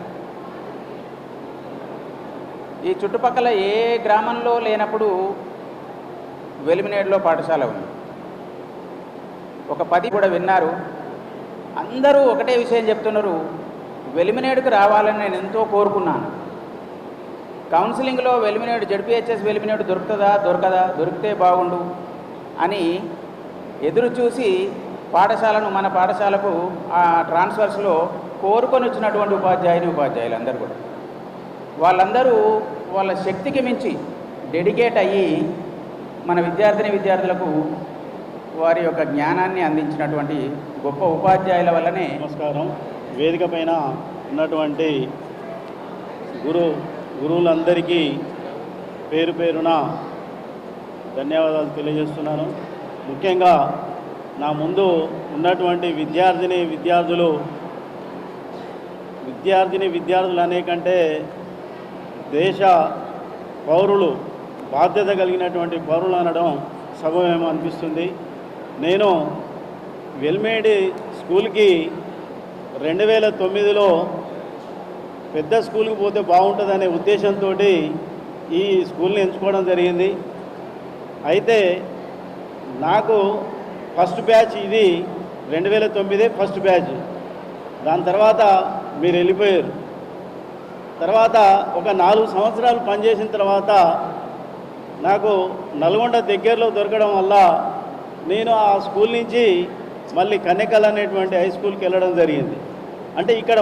ఈ చుట్టుపక్కల ఏ గ్రామంలో లేనప్పుడు వెలిమినేడులో పాఠశాల ఉంది. ఒక 10 కూడా విన్నారు. అందరూ ఒకటే విషయం చెప్తున్నారు, వెలిమినేడుకు రావాలని నేను ఎంతో కోరుకున్నాను. కౌన్సిలింగ్లో వెలిమినేడు జెడ్పీహెచ్ఎస్ వెలిమినేడు దొరకదా, దొరికితే బాగుండు అని ఎదురు చూసి మన పాఠశాలకు ఆ ట్రాన్స్ఫర్స్లో కోరుకొని వచ్చినటువంటి ఉపాధ్యాయులు అందరూ కూడా, వాళ్ళందరూ వాళ్ళ శక్తికి మించి డెడికేట్ అయ్యి మన విద్యార్థులకు వారి యొక్క జ్ఞానాన్ని అందించినటువంటి గొప్ప ఉపాధ్యాయుల వల్లనే. నమస్కారం. వేదిక పైన ఉన్నటువంటి గురువులందరికీ పేరు పేరున ధన్యవాదాలు తెలియజేస్తున్నాను. ముఖ్యంగా నా ముందు ఉన్నటువంటి విద్యార్థులు అనేకంటే దేశ పౌరులు, బాధ్యత కలిగినటువంటి పౌరులు అనడం సబబేమో అనిపిస్తుంది. నేను వెల్మేడి స్కూల్కి 2009లో పెద్ద స్కూల్కి పోతే బాగుంటుందనే ఉద్దేశంతో ఈ స్కూల్ని ఎంచుకోవడం జరిగింది. అయితే నాకు ఫస్ట్ బ్యాచ్ ఇది 2009 ఫస్ట్ బ్యాచ్. దాని తర్వాత మీరు వెళ్ళిపోయారు. తర్వాత ఒక 4 సంవత్సరాలు పనిచేసిన తర్వాత నాకు నల్గొండ దగ్గరలో దొరకడం వల్ల నేను ఆ స్కూల్ నుంచి మళ్ళీ కన్నెకల్ అనేటువంటి హై స్కూల్కి వెళ్ళడం జరిగింది. అంటే ఇక్కడ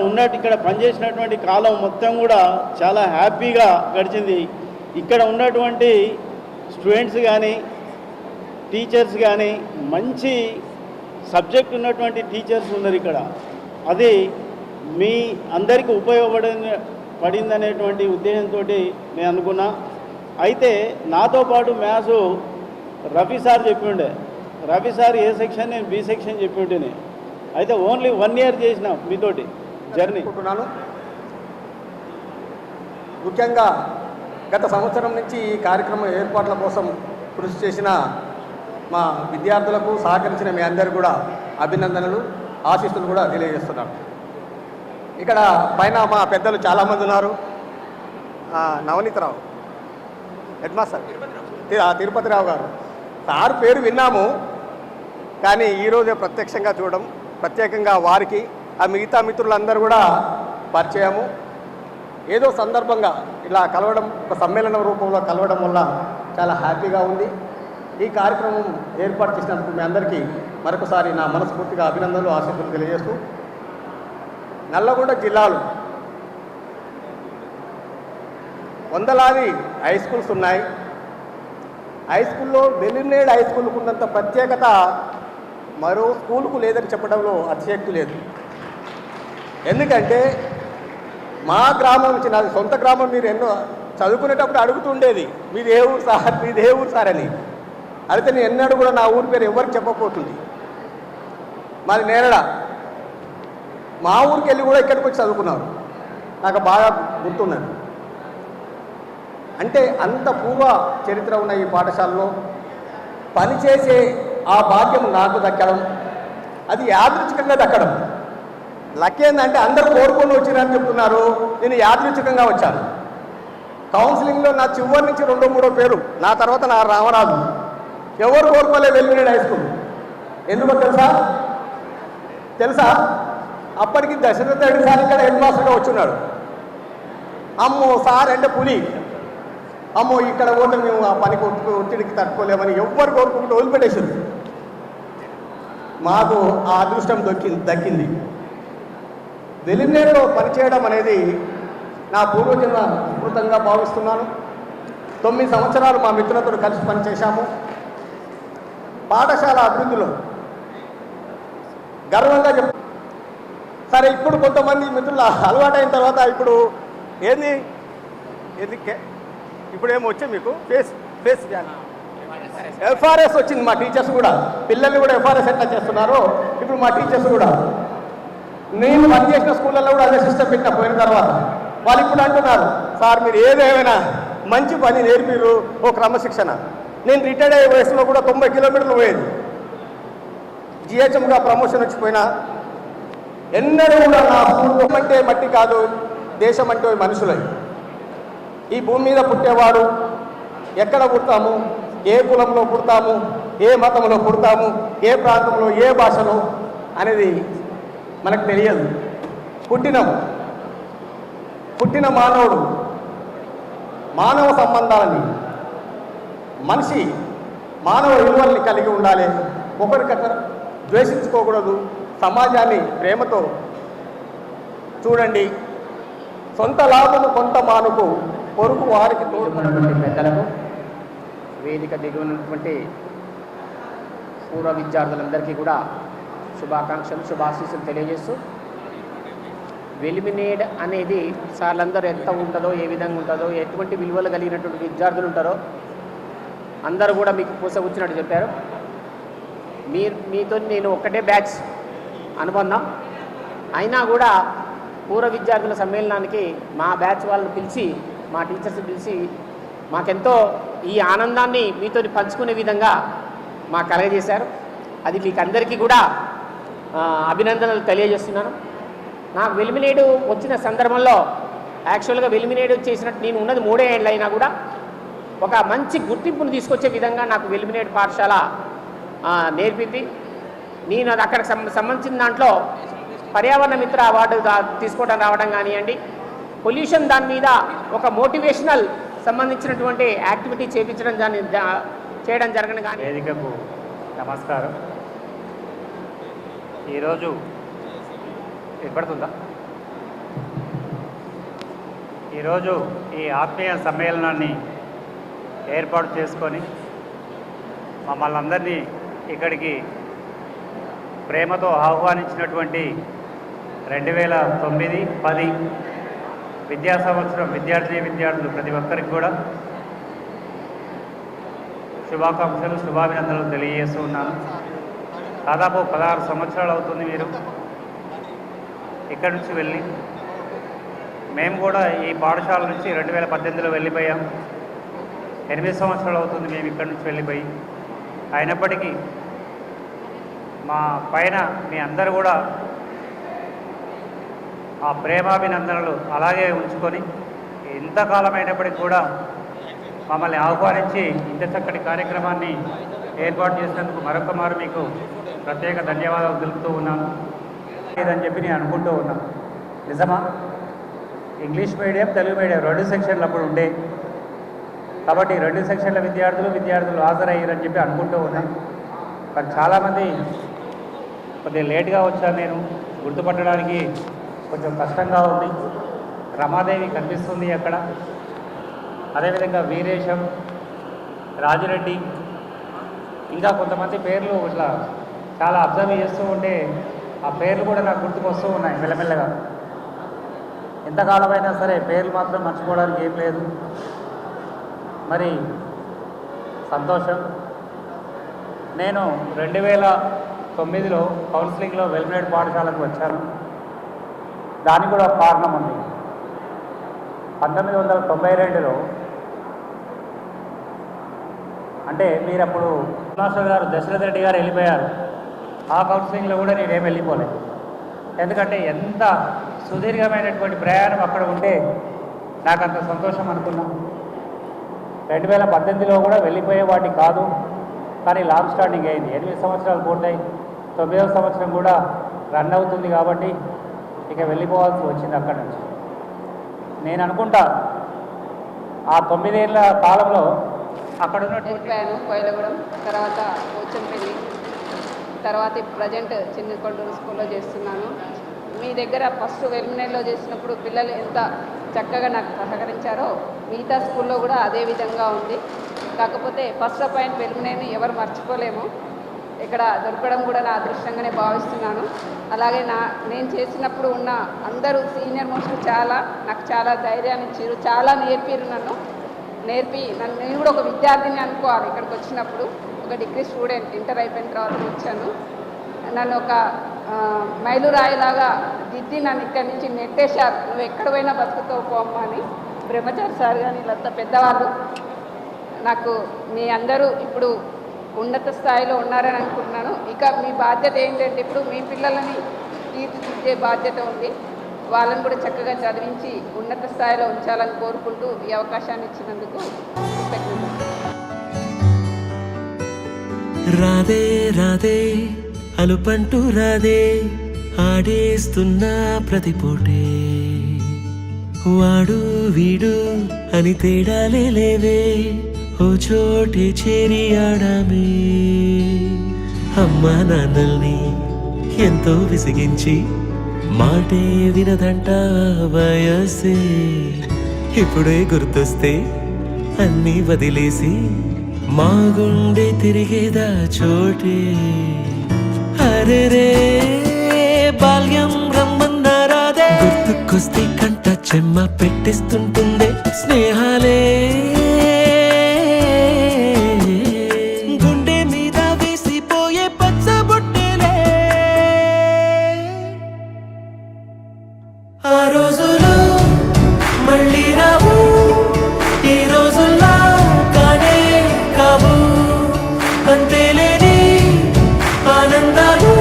పనిచేసినటువంటి కాలం మొత్తం కూడా చాలా హ్యాపీగా గడిచింది. ఇక్కడ ఉన్నటువంటి స్టూడెంట్స్ కానీ టీచర్స్ కానీ మంచి సబ్జెక్ట్ ఉన్నటువంటి టీచర్స్ ఉన్నారు ఇక్కడ. అది మీ అందరికీ ఉపయోగపడిందనేటువంటి ఉద్దేశంతో నేను అనుకున్నా. అయితే నాతో పాటు మ్యాథ్స్ రఫీ సార్ చెప్పి ఉండే. రఫీ సార్ ఏ సెక్షన్, నేను బి సెక్షన్ చెప్పి ఉంటేనే. అయితే ఓన్లీ 1 year చేసిన మీతోటి జర్నీ. ముఖ్యంగా గత సంవత్సరం నుంచి ఈ కార్యక్రమం ఏర్పాట్ల కోసం కృషి చేసిన మా విద్యార్థులకు సహకరించిన మీ అందరూ కూడా అభినందనలు. ఆశీస్సులు కూడా తెలియజేస్తున్నాను. ఇక్కడ పైన మా పెద్దలు చాలామంది ఉన్నారు. నవనీతరావు హెడ్ మాస్టర్ తిరుపతిరావు గారు, సార్ పేరు విన్నాము కానీ ఈరోజే ప్రత్యక్షంగా చూడడం, ప్రత్యేకంగా వారికి ఆ మిగతా మిత్రులందరూ కూడా పరిచయము. ఏదో సందర్భంగా ఇలా కలవడం, ఒక సమ్మేళనం రూపంలో కలవడం వల్ల చాలా హ్యాపీగా ఉంది. ఈ కార్యక్రమం ఏర్పాటు చేసినందుకు మీ అందరికీ మరొకసారి నా మనస్ఫూర్తిగా అభినందనలు, ఆశీస్సులు తెలియజేస్తూ, నల్లగొండ జిల్లాలో వందలాది హై స్కూల్స్ ఉన్నాయి. హై స్కూల్లో వెలినేడు హై స్కూల్కు ఉన్నంత ప్రత్యేకత మరో స్కూల్కు లేదని చెప్పడంలో అతిశయోక్తి లేదు. ఎందుకంటే మా గ్రామం నుంచి, నాది సొంత గ్రామం, మీరు ఎన్నో చదువుకునేటప్పుడు అడుగుతుండేది మీది ఏ ఊరు సార్, మీది ఏ ఊరు సార్ అని. అయితే నేను ఎన్నడూ కూడా నా ఊరి పేరు ఎవరికి చెప్పకపోతుంది. మాది నేరడ. మా ఊరికి వెళ్ళి కూడా ఇక్కడికి వచ్చి చదువుకున్నారు, నాకు బాగా గుర్తున్నది. అంటే అంత పూర్వ చరిత్ర ఉన్న ఈ పాఠశాలలో పనిచేసే ఆ భాగ్యం నాకు దక్కడం, అది యాదృచ్ఛికంగా దక్కడం. లక్ ఏంటంటే అందరూ కోరుకొని వచ్చినారని చెప్తున్నారు, నేను యాదృచ్ఛికంగా వచ్చాను. కౌన్సిలింగ్లో నా చివరి నుంచి 2-3 పేరు, నా తర్వాత నా రామరాజు. ఎవరు కోరుకోలే వెల్లునేడు హై స్కూల్. ఎందుకో తెలుసా అప్పటికి దశరథ రెడ్డి సార్ ఇక్కడ హెడ్ మాస్టర్గా వచ్చున్నాడు. అమ్మో సార్ అంటే పులి, అమ్మో ఇక్కడ పోతే మేము ఆ పనికి ఒత్తిడికి తట్టుకోలేమని ఎవ్వరు కోరుకుంటూ వదిలిపెట్టేసింది. మాకు ఆ అదృష్టం దక్కింది. వెలినేరులో పనిచేయడం అనేది నా పూర్వజన్మ స్మృతంగా భావిస్తున్నాను. 9 సంవత్సరాలు మా మిత్రులతో కలిసి పనిచేశాము. పాఠశాల అభివృద్ధిలో గర్వంగా సరే, ఇప్పుడు కొంతమంది మిత్రులు అలవాటైన తర్వాత ఇప్పుడు ఇప్పుడు ఏమో వచ్చే మీకు ఫేస్ ఎఫ్ఆర్ఎస్ వచ్చింది. మా టీచర్స్ కూడా, పిల్లల్ని కూడా ఎఫ్ఆర్ఎస్ ఎట్లా చేస్తున్నారో ఇప్పుడు మా టీచర్స్ కూడా. నేను పనిచేసిన స్కూళ్ళల్లో కూడా అదే సిస్టమ్ పెట్టిన పోయిన తర్వాత వాళ్ళు ఇప్పుడు అంటున్నారు, సార్ మీరు ఏదేమైనా మంచి పని నేర్పిరు, ఓ క్రమశిక్షణ. నేను రిటైర్డ్ అయ్యే వయసులో కూడా 90 కిలోమీటర్లు పోయేది. జిహెచ్ఎంగా ప్రమోషన్ వచ్చిపోయినా ఎన్నడూ కూడా నా స్కూల్ అంటే మట్టి కాదు, దేశం అంటే మనుషులై. ఈ భూమి మీద పుట్టేవాడు ఎక్కడ పుడతాము, ఏ కులంలో పుడతాము, ఏ మతంలో పుడతాము, ఏ ప్రాంతంలో, ఏ భాషలో అనేది మనకు తెలియదు. పుట్టిన మానవుడు మానవ సంబంధాలని, మానవ విలువల్ని కలిగి ఉండాలి. ఒకరికొకరు ద్వేషించుకోకూడదు. సమాజాన్ని ప్రేమతో చూడండి. సొంత లాభము కొంత మానుకు, పొరుగు వారికి తోడుకున్నటువంటి పెద్దలకు, వేదిక దిగున్నటువంటి పూర్వ విద్యార్థులందరికీ కూడా శుభాకాంక్షలు, శుభాశీస్సులు తెలియజేస్తూ, వెలిమినేడ్ అనేది సార్లందరూ ఎంత ఉంటుందో, ఏ విధంగా ఉంటుందో, ఎటువంటి విలువలు కలిగినటువంటి విద్యార్థులు ఉంటారో అందరూ కూడా మీకు పూసగుచ్చినట్టు చెప్పారు. మీతో నేను ఒక్కటే బ్యాచ్ అనుబంధం అయినా కూడా పూర్వ విద్యార్థుల సమ్మేళనానికి మా బ్యాచ్ వాళ్ళని పిలిచి, మా టీచర్స్ పిలిచి మాకెంతో ఈ ఆనందాన్ని మీతో పంచుకునే విధంగా మాకు కలగజేశారు. అది మీకు అందరికీ కూడా అభినందనలు తెలియజేస్తున్నాను. నాకు వెలిమినేడు వచ్చిన సందర్భంలో యాక్చువల్గా వెలిమినేడు చేసినట్టు నేను ఉన్నది 3 ఏళ్ళు అయినా కూడా ఒక మంచి గుర్తింపును తీసుకొచ్చే విధంగా నాకు వెలిమినేడు పాఠశాల నేర్పింది. నేను అది అక్కడికి సంబంధించిన దాంట్లో పర్యావరణ మిత్ర అవార్డు తీసుకోవడం రావడం కానివ్వండి, పొల్యూషన్ దాని మీద ఒక మోటివేషనల్ సంబంధించినటువంటి యాక్టివిటీ చేయడం జరగడం కానీ. వేదికకు నమస్కారం. ఈరోజు వినపడుతుందా? ఈరోజు ఈ ఆత్మీయ సమ్మేళనాన్ని ఏర్పాటు చేసుకొని మమ్మల్ని అందరినీ ఇక్కడికి ప్రేమతో ఆహ్వానించినటువంటి 2009-10 విద్యా సంవత్సరం విద్యార్థులు ప్రతి ఒక్కరికి కూడా శుభాకాంక్షలు, శుభాభినందనలు తెలియజేస్తూ ఉన్నాను. దాదాపు 16 సంవత్సరాలు అవుతుంది మీరు ఇక్కడి నుంచి వెళ్ళి. మేము కూడా ఈ పాఠశాల నుంచి 2018లో వెళ్ళిపోయాం. 8 సంవత్సరాలు అవుతుంది మేము ఇక్కడి నుంచి వెళ్ళిపోయి. అయినప్పటికీ మా పైన మీ అందరూ కూడా ఆ ప్రేమాభినందనలు అలాగే ఉంచుకొని ఇంతకాలమైనప్పటికీ కూడా మమ్మల్ని ఆహ్వానించి ఇంత చక్కటి కార్యక్రమాన్ని ఏర్పాటు చేసినందుకు మరొక మారు మీకు ప్రత్యేక ధన్యవాదాలు తెలుపుతూ ఉన్నాను. లేదని చెప్పి నేను అనుకుంటూ ఉన్నాను. నిజమా? ఇంగ్లీష్ మీడియం, తెలుగు మీడియం 2 సెక్షన్లు అప్పుడు ఉండే, కాబట్టి 2 సెక్షన్ల విద్యార్థులు హాజరయ్యారని చెప్పి అనుకుంటూ ఉన్నాను. మరి చాలామంది కొద్దిగా లేట్గా వచ్చాను, నేను గుర్తుపట్టడానికి కొంచెం కష్టంగా ఉంది. రమాదేవి కనిపిస్తుంది అక్కడ, అదేవిధంగా వీరేశం, రాజిరెడ్డి, ఇంకా కొంతమంది పేర్లు ఇట్లా చాలా అబ్జర్వ్ చేస్తూ ఉంటే ఆ పేర్లు కూడా నాకు గుర్తుకొస్తూ ఉన్నాయి మెల్లమెల్లగా. ఎంతకాలమైనా సరే పేర్లు మాత్రం మర్చిపోవడానికి ఏం లేదు. మరి సంతోషం. నేను 2009లో కౌన్సిలింగ్లో వెల్ఫేర్ పాఠశాలకు వచ్చాను. దానికి కూడా ఒక కారణం ఉంది. 1992లో అంటే మీరు అప్పుడు మాస్టర్ గారు దశరథ్ రెడ్డి గారు వెళ్ళిపోయారు. ఆ కౌన్సిలింగ్లో కూడా నేనేం వెళ్ళిపోలేదు. ఎందుకంటే ఎంత సుదీర్ఘమైనటువంటి ప్రయాణం అక్కడ ఉంటే నాకు అంత సంతోషం అనుకున్నాను. 2018లో కూడా వెళ్ళిపోయేవాటి కాదు, కానీ లాంగ్ స్టాండింగ్ అయింది. 8 సంవత్సరాలు పూర్తయి 9వ సంవత్సరం కూడా రన్ అవుతుంది కాబట్టి ఇక వెళ్ళిపోవాల్సి వచ్చింది అక్కడి నుంచి. నేను అనుకుంటా ఆ 9 ఏళ్ళ కాలంలో అక్కడ ఉన్నటువంటి కోయిలగూడెం, తర్వాత పోచంపల్లి, తర్వాత ప్రజెంట్ చిన్నకొండూరు స్కూల్లో చేస్తున్నాను. మీ దగ్గర ఫస్ట్ వెల్మినేర్లో చేసినప్పుడు పిల్లలు ఎంత చక్కగా నాకు సహకరించారో మిగతా స్కూల్లో కూడా అదే విధంగా ఉంది. కాకపోతే ఫస్ట్ పాయింట్ వెల్మినేర్ని ఎవరు మర్చిపోలేము. ఇక్కడ దొరకడం కూడా నా అదృష్టంగానే భావిస్తున్నాను. అలాగే నేను చేసినప్పుడు ఉన్న అందరూ సీనియర్ మోస్ట్ నాకు చాలా ధైర్యాన్ని ఇచ్చారు, చాలా నేర్పిరు. నేను కూడా ఒక విద్యార్థిని అనుకోవాలి. ఇక్కడికి వచ్చినప్పుడు ఒక డిగ్రీ స్టూడెంట్, ఇంటర్ అయిపోయిన తర్వాత వచ్చాను. నన్ను ఒక మైలురాయిలాగా దిద్ది నన్ను ఇక్కడి నుంచి నెట్టేశారు. నువ్వు ఎక్కడ పోయినా బతుకుతావు పోమ్మా అని. బ్రహ్మచారి సార్ కానీ వీళ్ళంతా పెద్దవాళ్ళు. నాకు మీ అందరూ ఇప్పుడు ఉన్నత స్థాయిలో ఉన్నారని అనుకుంటున్నాను. ఇక మీ బాధ్యత ఏంటంటే ఇప్పుడు మీ పిల్లలని తీర్చిదిద్దే బాధ్యత ఉంది. వాళ్ళని కూడా చక్కగా చదివించి ఉన్నత స్థాయిలో ఉంచాలని కోరుకుంటూ ఈ అవకాశాన్ని ఇచ్చినందుకు రాధే రాధే అలుపంటూ రాధే ఆడేస్తున్నా ప్రతిపోటే వాడు వీడు అని తేడాలే లేవే ఓ చోటే చేరి ఆడామే అమ్మా నాన్నల్ని ఎంతో విసిగించి మాటే వినదంట వయసే ఇప్పుడే గుర్తొస్తే అన్నీ వదిలేసి మా గుండె తిరిగేదా చోటే అరెరే బాల్యం రమ్మన్నారాదే గుర్తుకొస్తే కంట చెమ్మ పెట్టిస్తుంటుందే స్నేహాలే గుండె మీద వేసిపోయే పచ్చబొట్టెలే ఆ రోజులు మళ్ళీ రావు ఈ రోజుల్లా కానే కావు అంతేలేని ఆనందాలు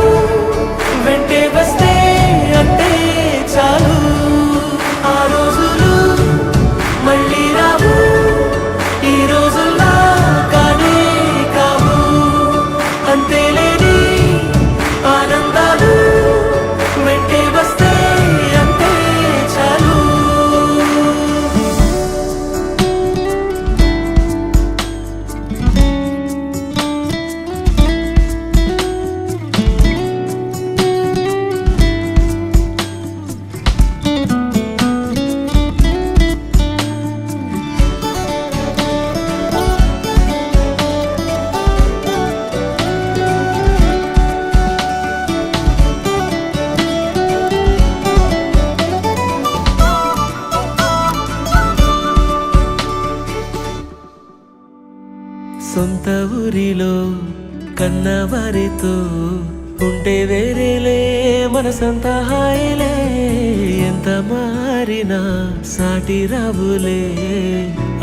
వెంటే వస్తే అంతే చాలు ఆ రోజులు మళ్ళీ రావు ఈ రోజుల్లా కానే కావు అంతేలేని ఆనందాలు వెంటే వస్తే అంతే చాలు సొంత ఊరిలో కన్నవారితో ఉంటే వేరేలే మనసంతా హాయిలే ఎంత మారినా సాటి రావులే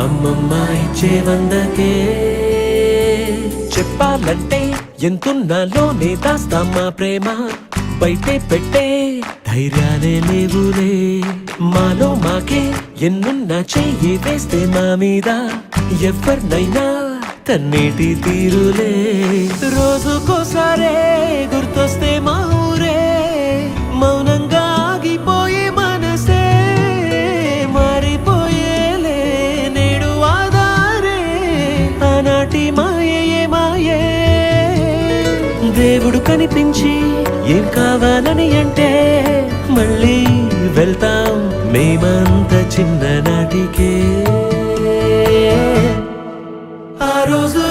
అమ్మమ్మ ఇచ్చే 100కే చెప్పాలంటే ఎంతున్నలోనే దాస్తాం మా ప్రేమ, బయటే పెట్టే ధైర్యాలే లేవులే. మాలో మాకే ఎన్నున్నా చెయ్యి వేస్తే మా మీద ఎవరినైనా తన్నేటి తీరులే. రోజుకోసారే గుర్తొస్తే మా ఊరే, మౌనంగా ఆగిపోయే మనసే మారిపోయేలే నేడు ఆధారే. ఆనాటి మాయే మాయే, దేవుడు కనిపించి ఏం కావాలని అంటే మళ్ళీ వెళ్తాం మేమంత చిన్ననాటికే. ఆ రోజు